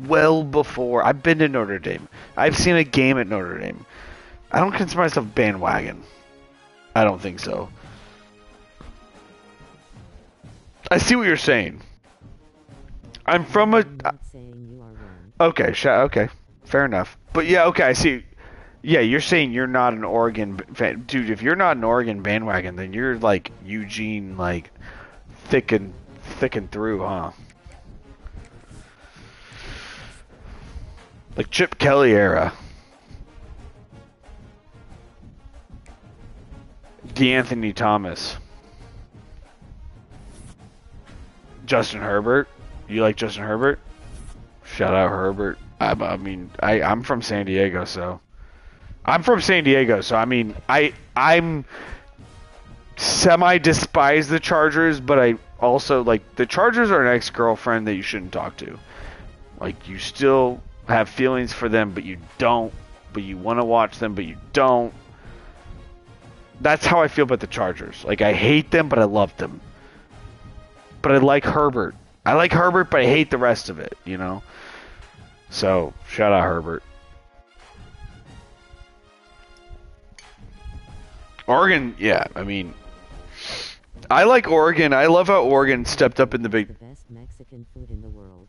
Speaker 1: well before. I've been to Notre Dame. I've seen a game at Notre Dame. I don't consider myself bandwagon. I don't think so. I see what you're saying. I'm from a.
Speaker 6: I'm not saying you are wrong.
Speaker 1: Okay, okay, fair enough. But yeah, okay, I see. Yeah, you're saying you're not an Oregon fan, dude. If you're not an Oregon bandwagon, then you're like Eugene, like thick and through, huh? Like Chip Kelly era. D'Anthony Thomas. Justin Herbert. You like Justin Herbert? Shout out Herbert. I'm from San Diego, so I mean, I'm semi despise the Chargers, but I also like the Chargers are an ex-girlfriend that you shouldn't talk to. Like, you still have feelings for them, but you don't. But you want to watch them, but you don't. That's how I feel about the Chargers. Like, I hate them, but I love them. But I like Herbert. I like Herbert, but I hate the rest of it, you know? So, shout out Herbert. Oregon, yeah, I mean, I like Oregon. I love how Oregon stepped up in the big...
Speaker 6: The best Mexican food in the world.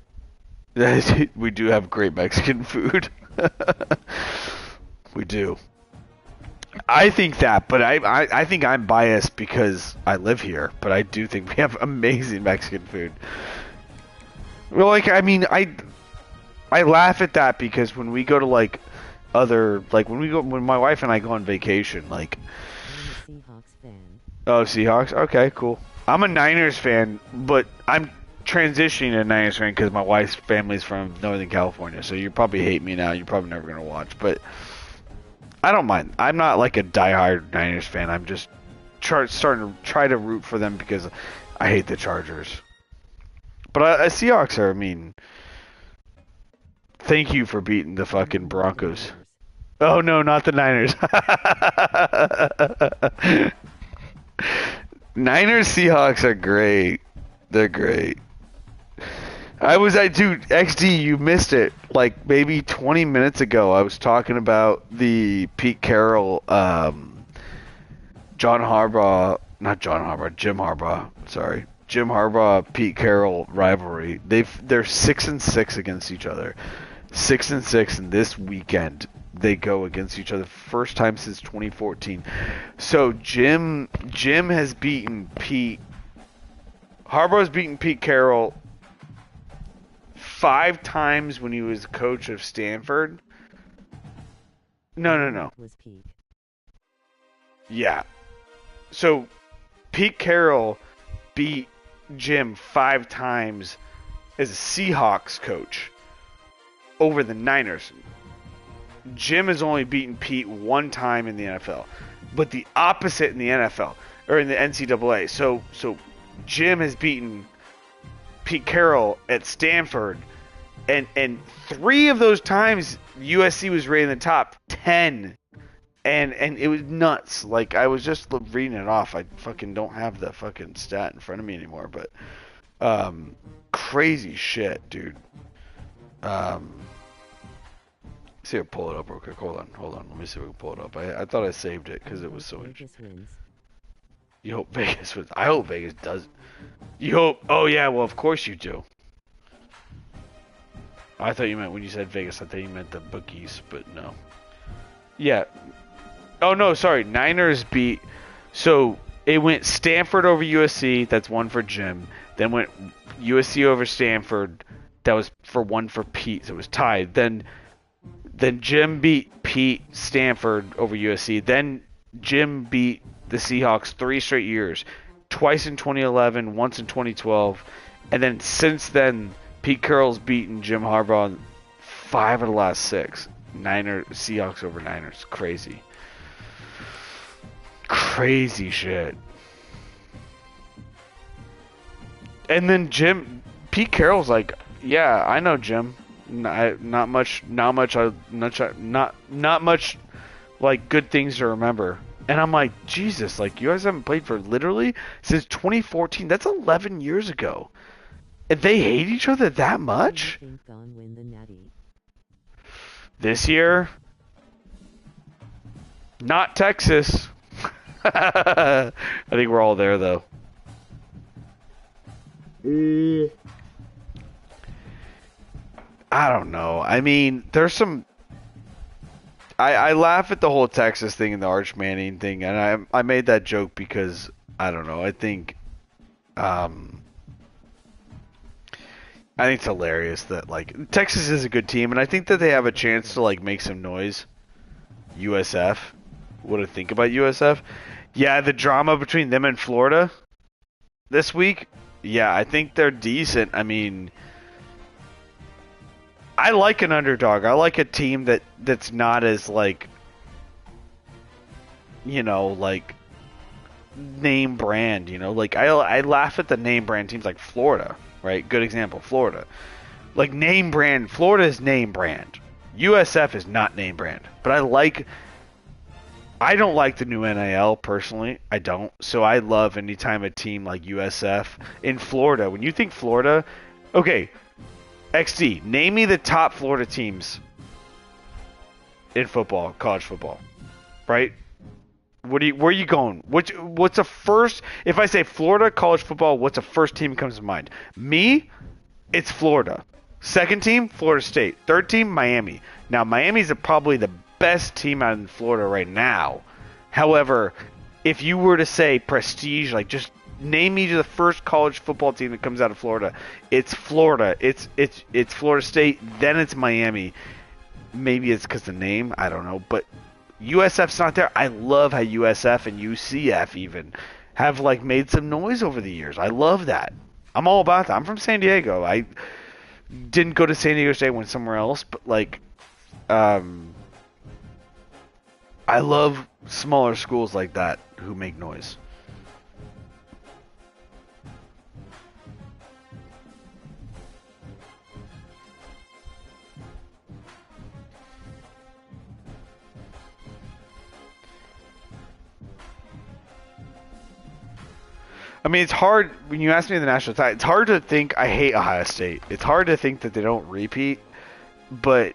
Speaker 1: We do have great Mexican food. We do. I think that, but I think I'm biased because I live here, but I do think we have amazing Mexican food. Well, like, I mean, I laugh at that because when we go to, like, when my wife and I go on vacation, like...
Speaker 6: I'm a Seahawks fan.
Speaker 1: Oh, Seahawks? Okay, cool. I'm a Niners fan, but I'm transitioning to a Niners fan because my wife's family's from Northern California, so you probably hate me now. You're probably never going to watch, but I don't mind. I'm not like a diehard Niners fan. I'm just starting to try to root for them because I hate the Chargers. But Seahawks are, I mean, thank you for beating the fucking Broncos. Oh, no, not the Niners. Niners Seahawks are great. They're great. Dude, XD, you missed it. Like, maybe 20 minutes ago, I was talking about the Pete Carroll, Jim Harbaugh, Pete Carroll rivalry. They're 6-6 against each other. 6-6, and this weekend they go against each other. First time since 2014. So Jim has beaten Pete. Harbaugh's beaten Pete Carroll 5 times when he was coach of Stanford. No.
Speaker 6: Was Pete.
Speaker 1: Yeah. So Pete Carroll beat Jim 5 times as a Seahawks coach over the Niners. Jim has only beaten Pete 1 time in the NFL, but the opposite in the NFL or in the NCAA. So Jim has beaten Pete Carroll at Stanford, and 3 of those times USC was rated in the top 10, and it was nuts. Like, I was just reading it off. I fucking don't have the fucking stat in front of me anymore, but crazy shit, dude. See if I pull it up real quick. Hold on. Let me see if we can pull it up. I thought I saved it because it was so interesting.
Speaker 6: Wins.
Speaker 1: You hope Vegas wins. I hope Vegas does. You hope. Oh yeah. Well, of course you do. I thought you meant when you said Vegas. I thought you meant the bookies, but no. Yeah. Oh no, sorry. Niners beat. So it went Stanford over USC. That's 1 for Jim. Then went USC over Stanford. That was 1 for Pete. So it was tied. Then Jim beat Pete Stanford over USC. Then Jim beat the Seahawks 3 straight years. twice in 2011, once in 2012, and then since then, Pete Carroll's beaten Jim Harbaugh in 5 of the last 6. Seahawks over Niners. Crazy. Crazy shit. And then Pete Carroll's like, yeah, I know Jim. Not much like good things to remember. And I'm like, Jesus, like you guys haven't played for literally since 2014. That's 11 years ago. And they hate each other that much? This year? Not Texas. I think we're all there though. I don't know. I mean, there's some... I laugh at the whole Texas thing and the Arch Manning thing, and I made that joke because, I don't know, I think it's hilarious that, like, Texas is a good team, and I think that they have a chance to, like, make some noise. USF. What do you think about USF? Yeah, the drama between them and Florida this week, yeah, I think they're decent. I mean... I like an underdog. I like a team that's not as, like, you know, like, name brand, you know? Like, I laugh at the name brand teams like Florida, right? Good example, Florida. Like, name brand. Florida is name brand. USF is not name brand. But I don't like the new NIL, personally. I don't. So I love anytime a team like USF in Florida. When you think Florida, okay, XD, name me the top Florida teams in football, college football, right? Where are you going? What's the first? If I say Florida college football, what's the first team that comes to mind? Me, it's Florida. Second team, Florida State. Third team, Miami. Now Miami's probably the best team out in Florida right now. However, if you were to say prestige, like just name me the first college football team that comes out of Florida. It's Florida. It's Florida State. Then it's Miami. Maybe it's because the name. I don't know. But USF's not there. I love how USF and UCF even have like made some noise over the years. I love that. I'm all about that. I'm from San Diego. I didn't go to San Diego State. Went somewhere else. But like, I love smaller schools like that who make noise. I mean, it's hard when you ask me the national title. It's hard to think I hate Ohio State. It's hard to think that they don't repeat. But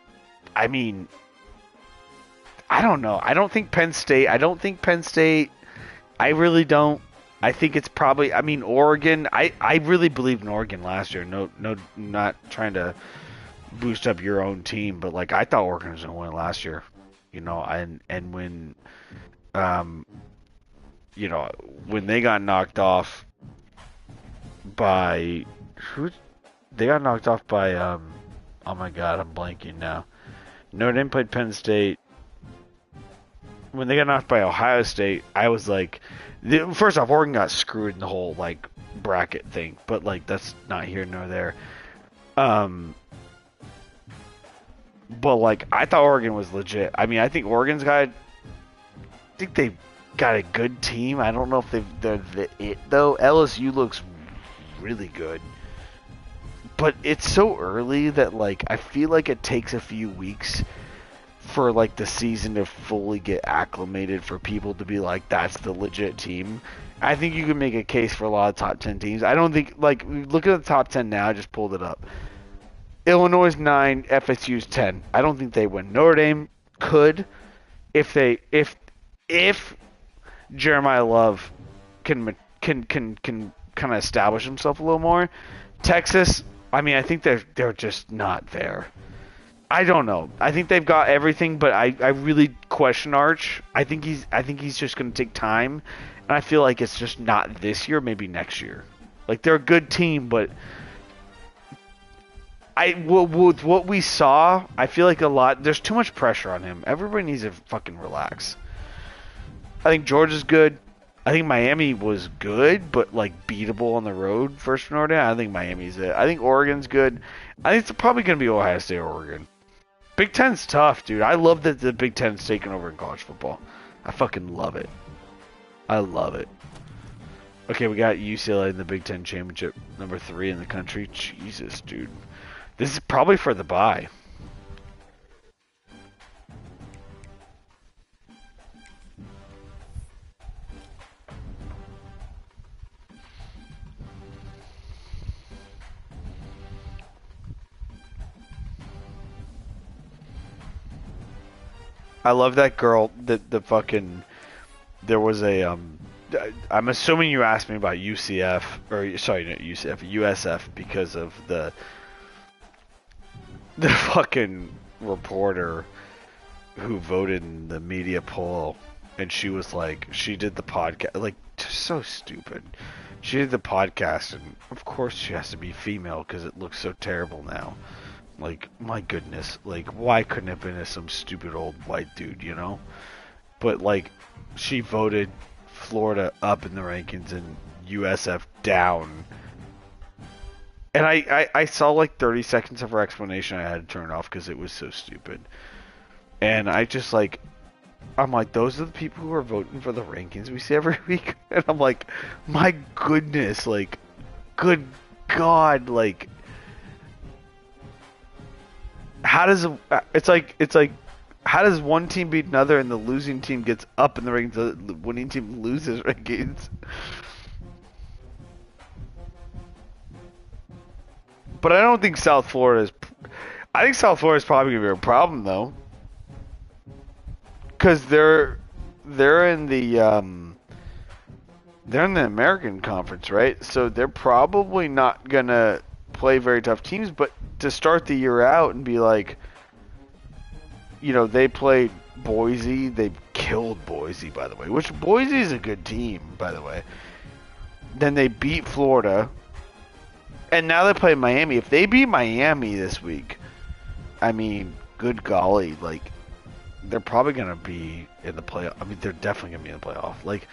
Speaker 1: I mean, I don't know. I don't think Penn State. I really don't. I think it's probably. I mean, Oregon. I really believed in Oregon last year. No, not trying to boost up your own team, but like I thought Oregon was going to win last year. You know, and when you know, when they got knocked off by oh my god, I'm blanking now. Notre Dame played Penn State. When they got knocked by Ohio State, I was like, first off, Oregon got screwed in the whole like bracket thing, but like that's not here nor there. But like I thought Oregon was legit. I mean, I think Oregon's got. I think they've got a good team. I don't know if they're it though. LSU looks really good, but it's so early that like I feel like it takes a few weeks for like the season to fully get acclimated for people to be like that's the legit team. I think you can make a case for a lot of top 10 teams. I don't think like look at the top 10 now. I just pulled it up. Illinois is 9, FSU's 10. I don't think they win. Notre Dame could if Jeremiah Love can kind of establish himself a little more. Texas, I mean, I think they're just not there. I don't know. I think they've got everything, but I really question Arch. I think he's just going to take time, and I feel like it's just not this year, maybe next year. Like they're a good team, but with what we saw, I feel like there's too much pressure on him. Everybody needs to fucking relax. I think Georgia's good. I think Miami was good, but like beatable on the road versus Notre Dame. I think Miami's it. I think Oregon's good. I think it's probably going to be Ohio State or Oregon. Big Ten's tough, dude. I love that the Big Ten's taking over in college football. I fucking love it. I love it. Okay, we got UCLA in the Big Ten Championship, number 3 in the country. Jesus, dude. This is probably for the bye. I love that girl. The fucking there was a I'm assuming you asked me about UCF or sorry, not UCF, USF because of the fucking reporter who voted in the media poll, and she was like, she did the podcast, like, so stupid. She did the podcast, and of course she has to be female because it looks so terrible now. Like, my goodness, like, why couldn't it have been some stupid old white dude, you know? But, like, she voted Florida up in the rankings and USF down. And I saw like 30 seconds of her explanation. I had to turn it off because it was so stupid. And I just like, I'm like, those are the people who are voting for the rankings we see every week. And I'm like, my goodness, like, good God, like, how does it's like how does one team beat another and the losing team gets up in the rankings, the winning team loses rankings? But I don't think South Florida is. I think South Florida is probably gonna be a problem though, because they're in the American Conference, right? So they're probably not gonna play very tough teams. But to start the year out and be like, you know, they played Boise. They killed Boise, by the way. Which Boise is a good team, by the way. Then they beat Florida. And now they play Miami. If they beat Miami this week, I mean, good golly, like, they're probably going to be in the playoff. I mean, they're definitely going to be in the playoff. Like,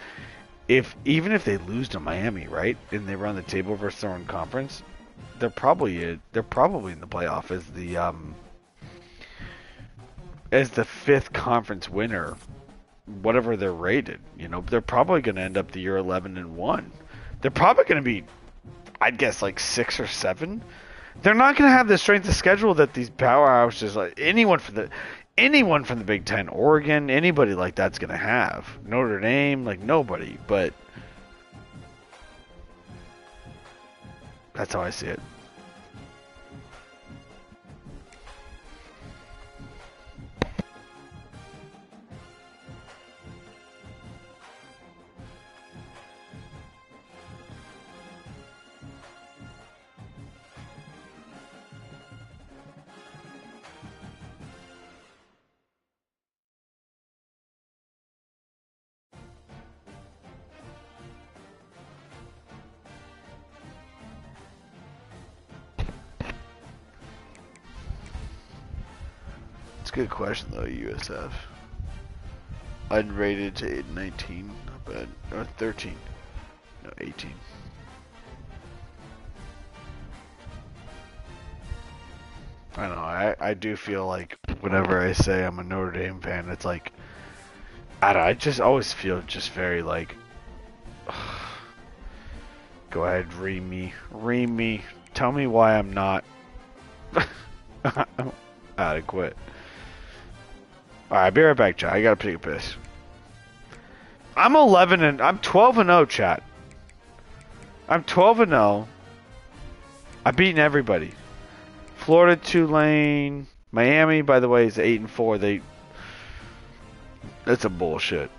Speaker 1: even if they lose to Miami, right, and they run the table versus their own conference, they're probably in the playoff as the 5th conference winner, whatever they're rated. You know, they're probably going to end up the year 11-1. They're probably going to be, I'd guess, like 6 or 7. They're not going to have the strength of schedule that these powerhouses, like anyone from the Big Ten, Oregon, anybody like that's going to have. Notre Dame, like nobody. But that's how I see it. It's a good question though, USF. Unrated to 19, not bad. Or 13. No, 18. I don't know, I do feel like whenever I say I'm a Notre Dame fan, it's like, I don't know, I just always feel just very like, go ahead, ream me, tell me why I'm not adequate. Alright, be right back, chat. I gotta take a piss. I'm 12-0, chat. I'm 12-0. I've beaten everybody. Florida, Tulane, Miami, by the way, is 8-4. That's a bullshit.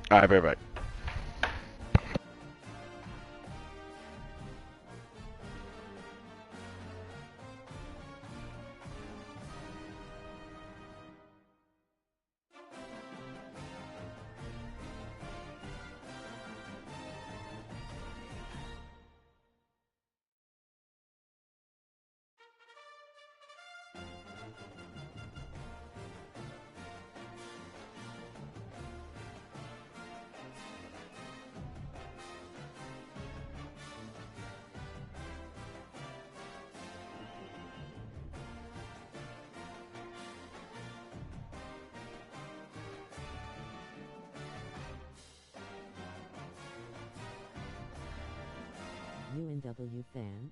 Speaker 1: Alright, be right back.
Speaker 6: UNW fan?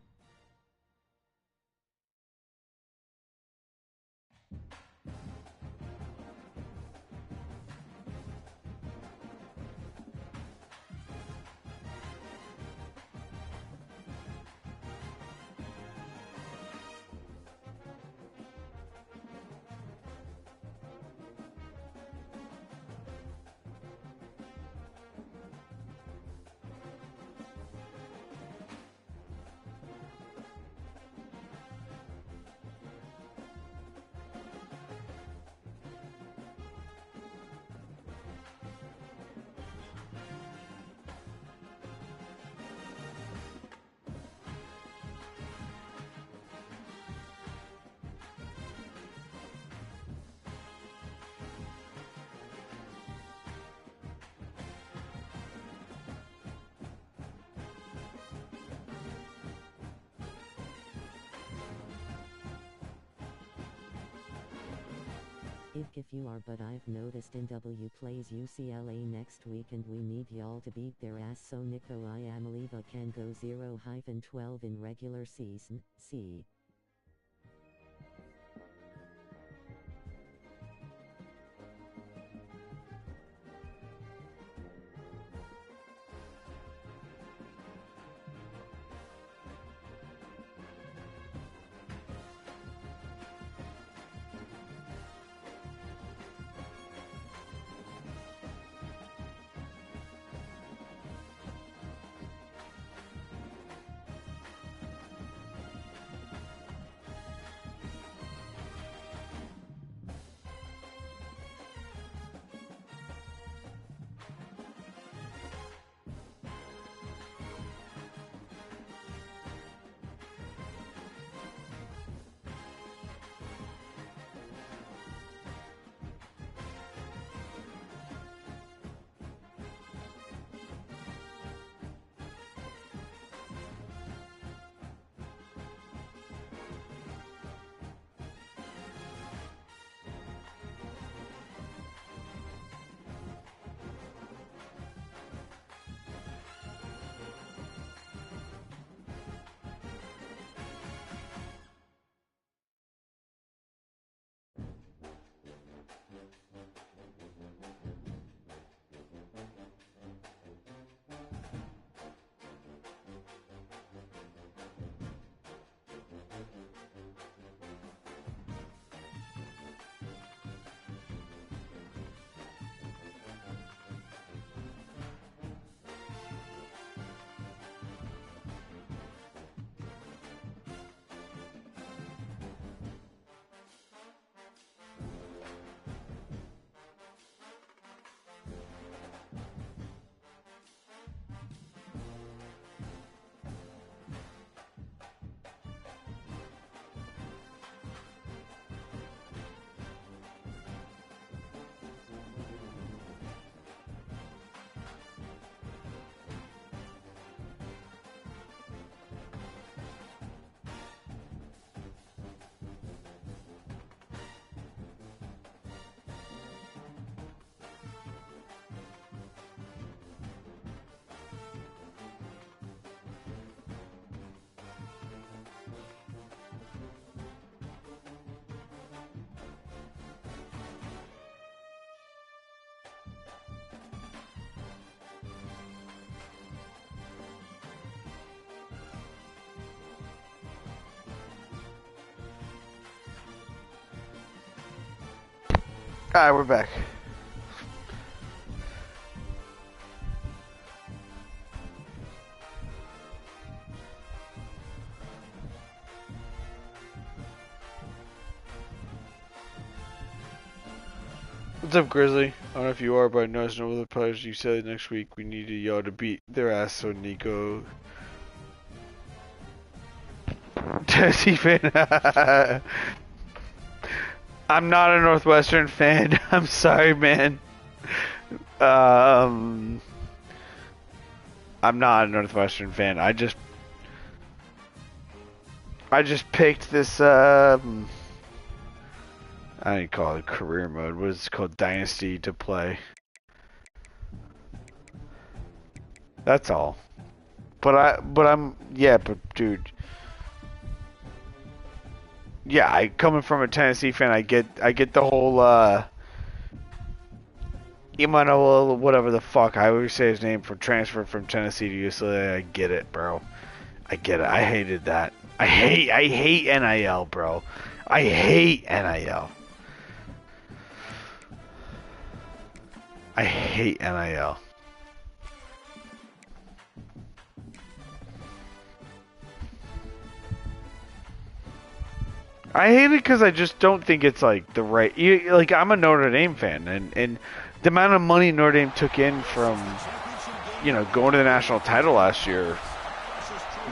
Speaker 6: If you are, but I've noticed NW plays UCLA next week and we need y'all to beat their ass, so Nico I am Leva can go 0-12 in regular season, see.
Speaker 1: Alright, we're back. What's up, Grizzly? I don't know if you are, but I noticed no other players you said next week we needed y'all to beat their ass, so Nico. Tennessee fan. I'm not a Northwestern fan. I'm sorry, man. I'm not a Northwestern fan. I just picked this. I didn't call it career mode. What is it called? Dynasty to play. That's all. but dude, yeah, I coming from a Tennessee fan, I get the whole Emmanuel, whatever the fuck I always say his name, for transfer from Tennessee to UCLA. I get it, bro. I get it. I hated that. I hate NIL, bro. I hate NIL. I hate NIL. I hate it because I just don't think it's like the right. Like, I'm a Notre Dame fan, and the amount of money Notre Dame took in from, going to the national title last year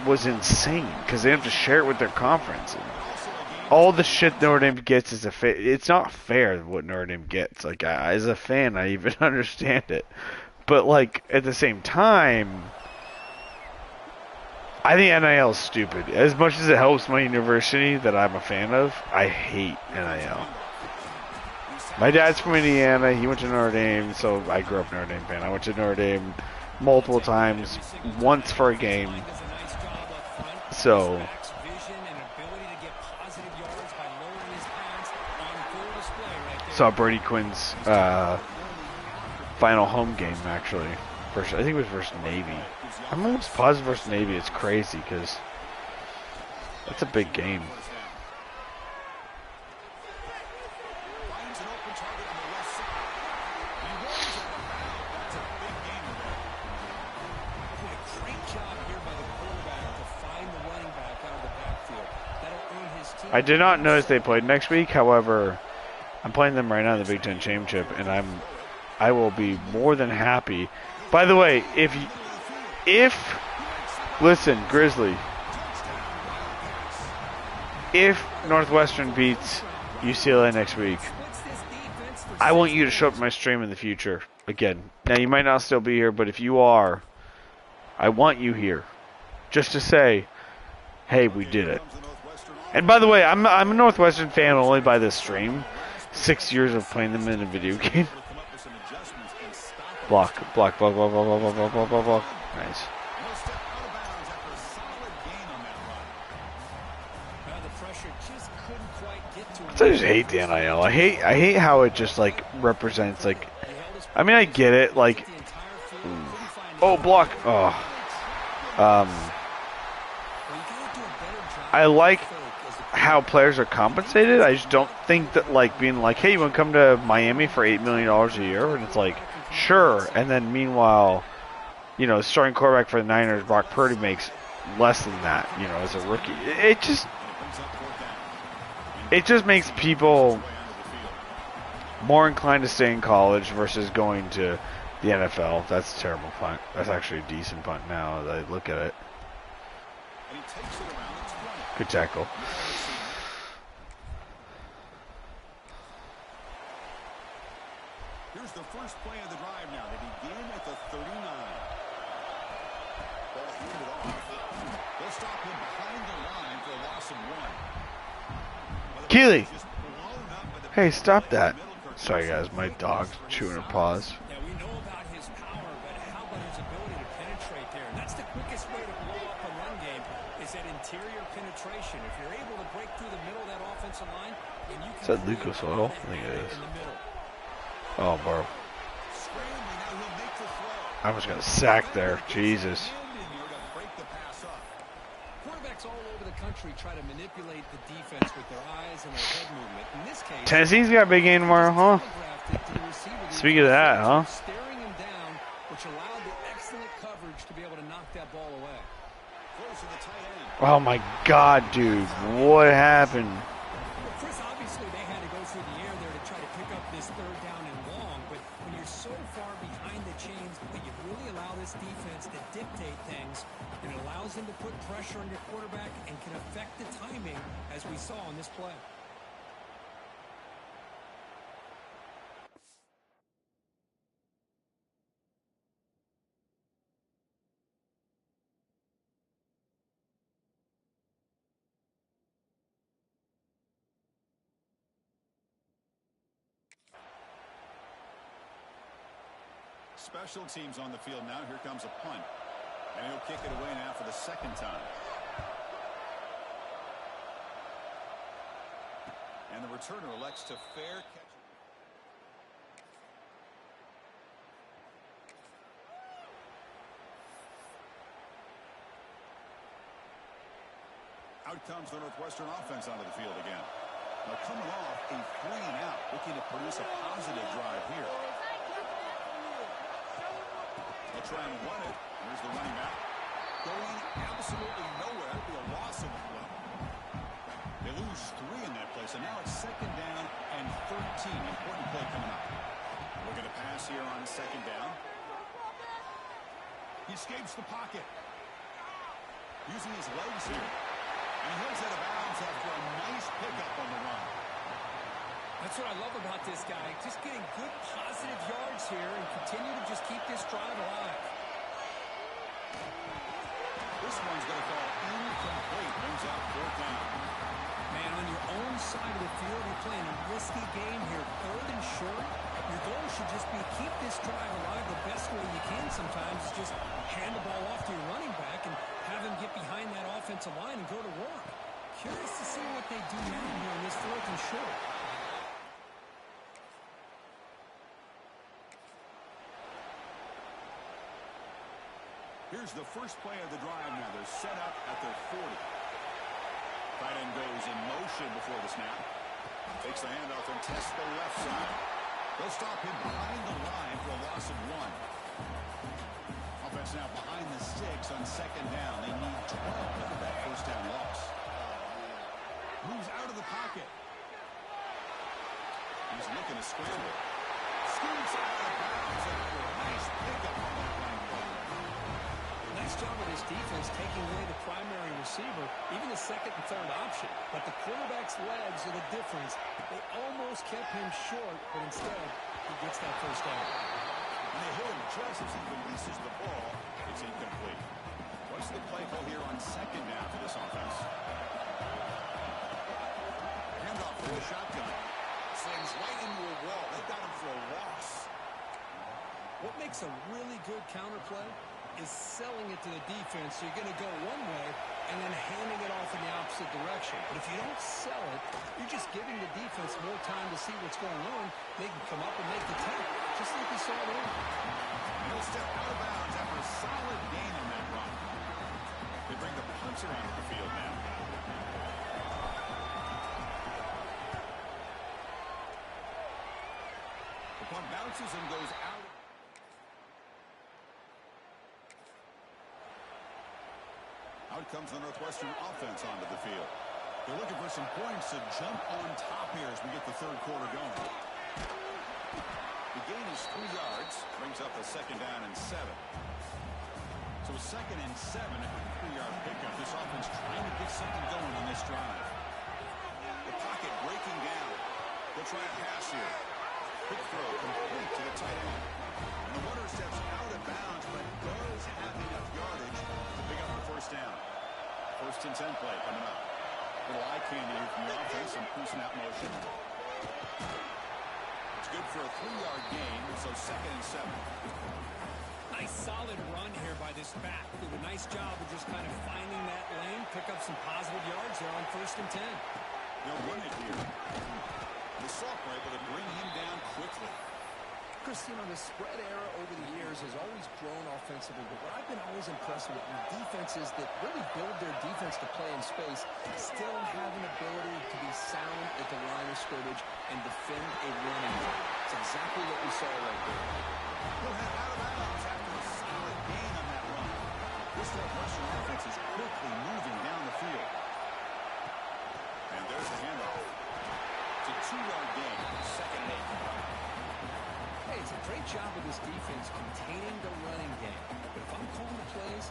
Speaker 1: was insane because they have to share it with their conference. And all the shit Notre Dame gets is it's not fair what Notre Dame gets. Like, as a fan, I even understand it, but like at the same time, I think NIL is stupid. As much as it helps my university that I'm a fan of, I hate NIL. My dad's from Indiana. He went to Notre Dame, so I grew up a Notre Dame fan. I went to Notre Dame multiple times, once for a game. So saw Brady Quinn's final home game, actually. I think it was versus Navy. I'm almost positive versus Navy. It's crazy because that's a big game. I did not notice they played next week. However, I'm playing them right now in the Big Ten Championship, and I will be more than happy. By the way, if listen, Grizzly, if Northwestern beats UCLA next week, I want you to show up to my stream in the future again. Now, you might not still be here, but if you are, I want you here just to say, hey, we did it. And by the way, I'm a Northwestern fan only by this stream. 6 years of playing them in a video game. Block. Nice. I just hate the NIL. I hate how it just like represents like. I mean, I get it. Like, oh, block. Oh. I like how players are compensated. I just don't think that like being like, hey, you want to come to Miami for $8 million a year, and it's like, sure. And then meanwhile, starting quarterback for the Niners, Brock Purdy, makes less than that, as a rookie. It just makes people more inclined to stay in college versus going to the NFL. That's a terrible punt. That's actually a decent punt now that I look at it. Good tackle.
Speaker 7: Here's the first play of the drive now. They begin at the 39. Ball handed off. They'll stop him behind the line for a loss of 1.
Speaker 1: Keely! Hey, stop that. Sorry, guys. My dog's chewing her paws.
Speaker 4: Yeah, we know about his power, but how about his ability to penetrate there? That's the quickest way to blow up a run game, is that interior penetration. If you're able to break through the middle of that offensive line, and you can...
Speaker 1: Is that Lucas Oil? I think it is. Oh, bro. I almost got sacked there. Jesus.
Speaker 4: Quarterbacks all over the country try to manipulate the defense with their eyes and their head movement. In this case,
Speaker 1: Tennessee's got a big game tomorrow, huh? Speaking of that, huh?
Speaker 4: Staring him down, which allowed the excellent coverage to be able to knock that ball away.
Speaker 1: Oh my God, dude! What happened?
Speaker 4: Well, Chris, obviously they had to go through the air there to try to pick up this third down and long, but when you're so far behind the chains, you really allow this defense to dictate things, and it allows them to put pressure on your quarterback and can affect the timing, as we saw on this play.
Speaker 7: Special teams on the field now. Here comes a punt. And he'll kick it away now for the second time. And the returner elects to fair catch. Out comes the Northwestern offense onto the field again. Now coming off a 3-and-out, looking to produce a positive drive here. They'll try and run it. Here's the running back. Going absolutely nowhere. That'd be a loss of the play. They lose 3 in that play, so now it's second down and 13. Important play coming up. We're going to pass here on second down. He escapes the pocket. Using his legs here. And he heads out of bounds after a nice pickup on the run.
Speaker 5: That's what I love about this guy. Just getting good positive yards here and continue to just keep this drive alive.
Speaker 7: This one's going to fall incomplete. Brings out fourth down.
Speaker 5: Man, on your own side of the field, you're playing a risky game here. 3rd and short. Your goal should just be keep this drive alive the best way you can sometimes. Is just hand the ball off to your running back and have him get behind that offensive line and go to work. Curious to see what they do now here in this 4th and short.
Speaker 7: Here's the first play of the drive now. They're set up at their 40. Tight end goes in motion before the snap. Takes the handoff and tests the left side. They'll stop him behind the line for a loss of 1. Offense now behind the 6 on second down. They need 12 for that first down loss. Moves out of the pocket. He's looking to scramble. Scoots out of bounds after a nice pickup on that line play.
Speaker 5: Nice job of this defense taking away the primary receiver, even the second and third option. But the quarterback's legs are the difference. They almost kept him short, but instead, he gets that first down.
Speaker 7: And they hit him just as he releases the ball. It's incomplete. What's the play call here on second down for this offense? Handoff for the shotgun. Slings right into a wall. They got him for a loss.
Speaker 5: What makes a really good counterplay is selling it to the defense. So you're going to go one way and then handing it off in the opposite direction. But if you don't sell it, you're just giving the defense more time to see what's going on. They can come up and make the tackle, just like we saw there.
Speaker 7: He'll step out of bounds after a solid gain on that run. They bring the punter onto the field now. The punt bounces and goes out. Out comes the Northwestern offense onto the field. They're looking for some points to jump on top here as we get the third quarter going. The gain is 3 yards. Brings up a second down and 7. So a second and 7 at the 3-yard pickup. This offense trying to get something going on this drive. The pocket breaking down. They'll try a pass here. Quick throw complete to the tight end. And the runner steps out of bounds, but does have enough yardage to pick up the first down. First and 10 play coming up. Little eye candy here from the offense. Some pre-snap motion. It's good for a 3-yard gain, so second and 7.
Speaker 5: Nice solid run here by this back. Did a nice job of just kind of finding that lane, pick up some positive yards there on first and 10.
Speaker 7: They'll run it here. The sophomore able to bring him down quickly.
Speaker 8: Chris, you know, the spread era over the years has always grown offensively, but what I've been always impressed with defenses that really build their defense to play in space still have an ability to be sound at the line of scrimmage and defend a running game. It's exactly what we saw right there.
Speaker 7: He'll head out of bounds after a solid gain on that run. This Northwestern offense is quickly moving down the field. And there's the handoff. It's a 2-yard gain, second and 8.
Speaker 5: Hey, it's a great job of this defense containing the running game. But if I'm calling the plays,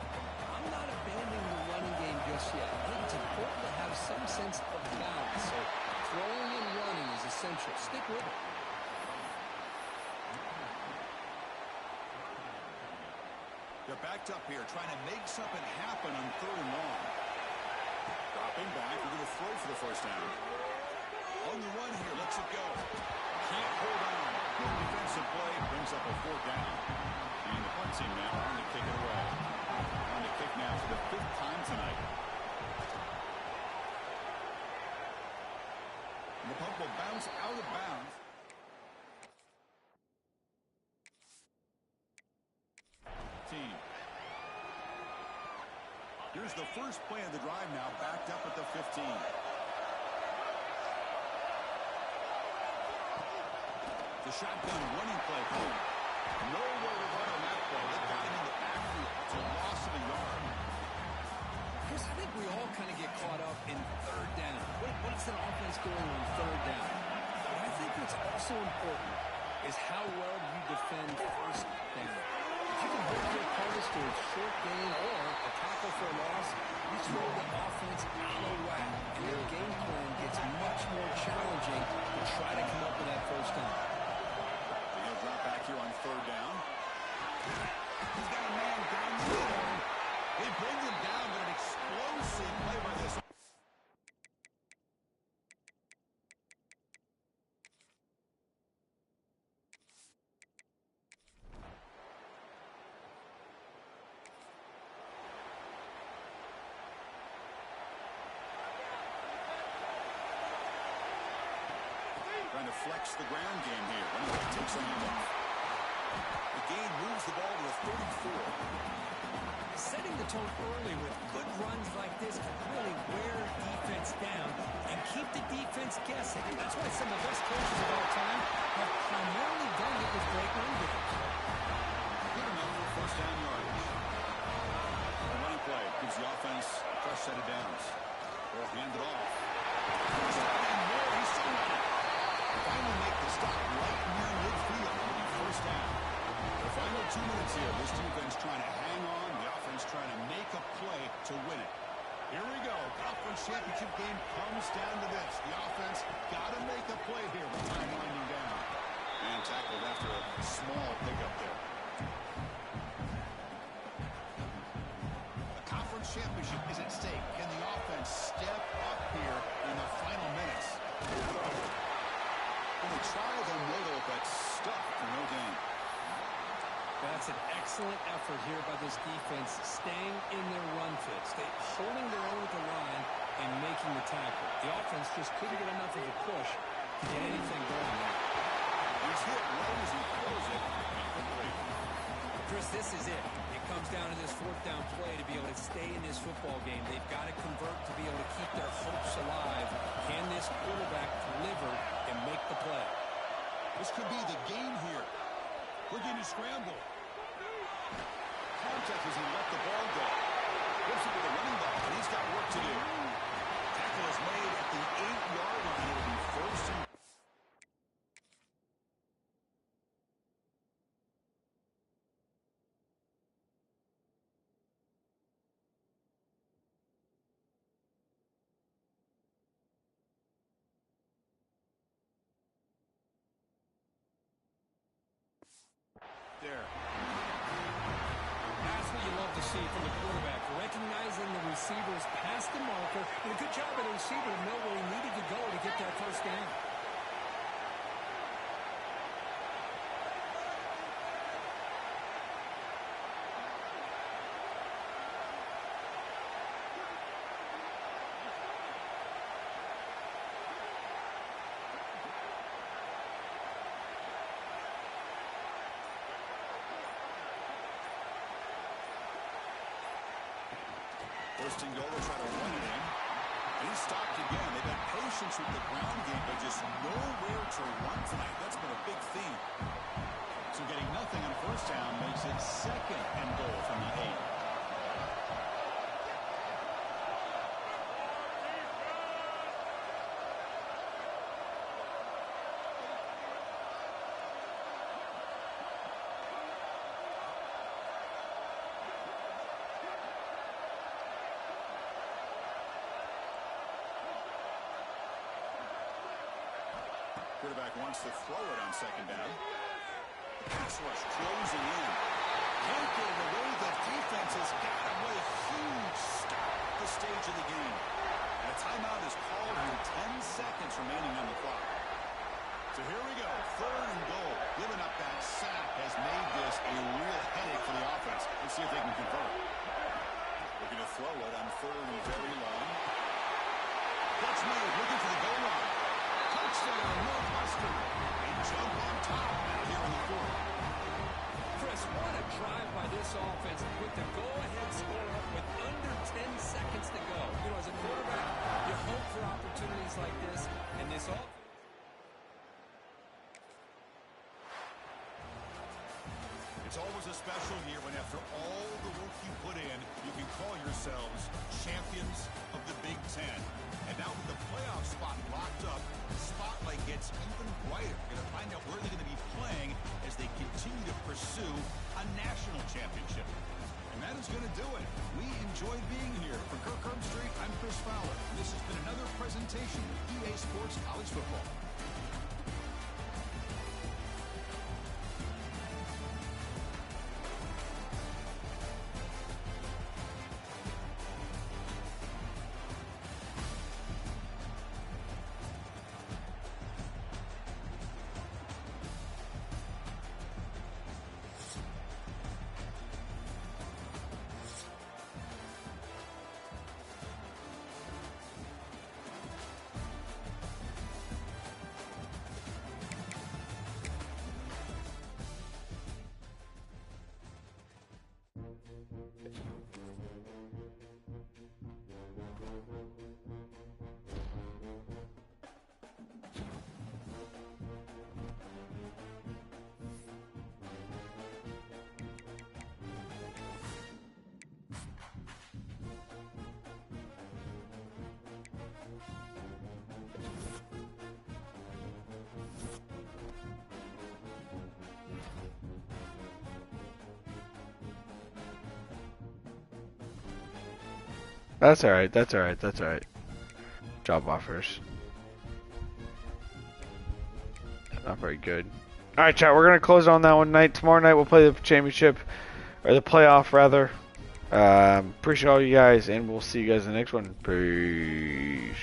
Speaker 5: I'm not abandoning the running game just yet. I think it's important to have some sense of balance. So throwing and running is essential. Stick with it.
Speaker 7: They're backed up here, trying to make something happen on 3rd and long. Dropping back, we're going to throw for the first down. On the run here, lets it go. Can't hold on. Good defensive play, brings up a 4th down. And the punt team now on to kick it away. On the kick now for the 5th time tonight. And the puck will bounce out of bounds. Team. Here's the first play of the drive now, backed up at the 15. The shotgun running play home. Nowhere to run on that play. They got him in the backfield. It's a loss of a yard.
Speaker 8: Chris, I think we all kind of get caught up in third down. What's an offense doing on third down? But I think what's also important is how well you defend first down. If you can hold your opponents to a short gain or a tackle for a loss, you throw the offense out of whack, and their game plan gets much more challenging to try to come up with that first down.
Speaker 7: He'll drop back here on third down. He's got a man down the middle. They bring him down, but an explosive play by this. Trying to flex the ground game here. Running back takes a handoff. The gain moves the ball to the 34.
Speaker 5: Setting the tone early with good runs like this can really wear defense down and keep the defense guessing. That's why some of the best coaches of all time have primarily done it with great run games.
Speaker 7: Good enough for first down yardage. The running play gives the offense a fresh set of downs. They'll hand it off. He's running more. He's still running. Finally make the stop right near midfield. It'll be first down. The final 2 minutes here. This defense trying to hang on. The offense trying to make a play to win it. Here we go. Conference championship game comes down to this. The offense got to make a play here with time winding down. And tackled after a small pickup there. The conference championship is at stake. Can the offense step up here in the final minutes? They tried a little, but stuck for no gain.
Speaker 8: That's an excellent effort here by this defense, staying in their run fit, holding their own at the line and making the tackle. The offense just couldn't get enough of a push to get anything going there.
Speaker 7: He's hit right as he throws it.
Speaker 8: Chris, this is it. It comes down to this fourth down play to be able to stay in this football game. They've got to convert to be able to keep their hopes alive. Can this quarterback deliver and make the play?
Speaker 7: This could be the game here. Looking to scramble. Contact as he let the ball go. Gives it to the running back, and he's got work to do. Tackle is made at the 8-yard line. It'll be first and... There.
Speaker 8: That's what you love to see from the quarterback, recognizing the receivers past the marker, and a good job by the receiver to know where he needed to go to get that first down.
Speaker 7: First and goal, they'll try to run it in. And he's stopped again. They've had patience with the ground game, but just nowhere to run tonight. That's been a big theme. So getting nothing on first down makes it second and goal from the 8. Quarterback wants to throw it on second down. Pass rush closing in. Can't get it away. The defense has got him with a huge stop at the stage of the game. And a timeout is called here. 10 seconds remaining on the clock. So here we go, 3rd and goal. Giving up that sack has made this a real headache for the offense. Let's see if they can convert. Looking to throw it on 3rd and very long. Catch made, looking for the goal line. Touchdown, Northwestern. They jump on top here in the 4th.
Speaker 5: Chris, what a drive by this offense with the go-ahead score up with under 10 seconds to go. You know, as a quarterback, you hope for opportunities like this, and this offense.
Speaker 7: It's always a special year when after all the work you put in, you can call yourselves champions of the Big Ten. And now with the playoff spot locked up, the spotlight gets even brighter. We're going to find out where they're going to be playing as they continue to pursue a national championship. And that is going to do it. We enjoyed being here. For Kirk Herbstreit, I'm Chris Fowler. And this has been another presentation of EA Sports College Football.
Speaker 1: That's alright, that's alright, that's alright. Job offers. Not very good. Alright, chat, we're going to close on that one night. Tomorrow night we'll play the championship, or the playoff, rather. Appreciate all you guys, and we'll see you guys in the next one. Peace.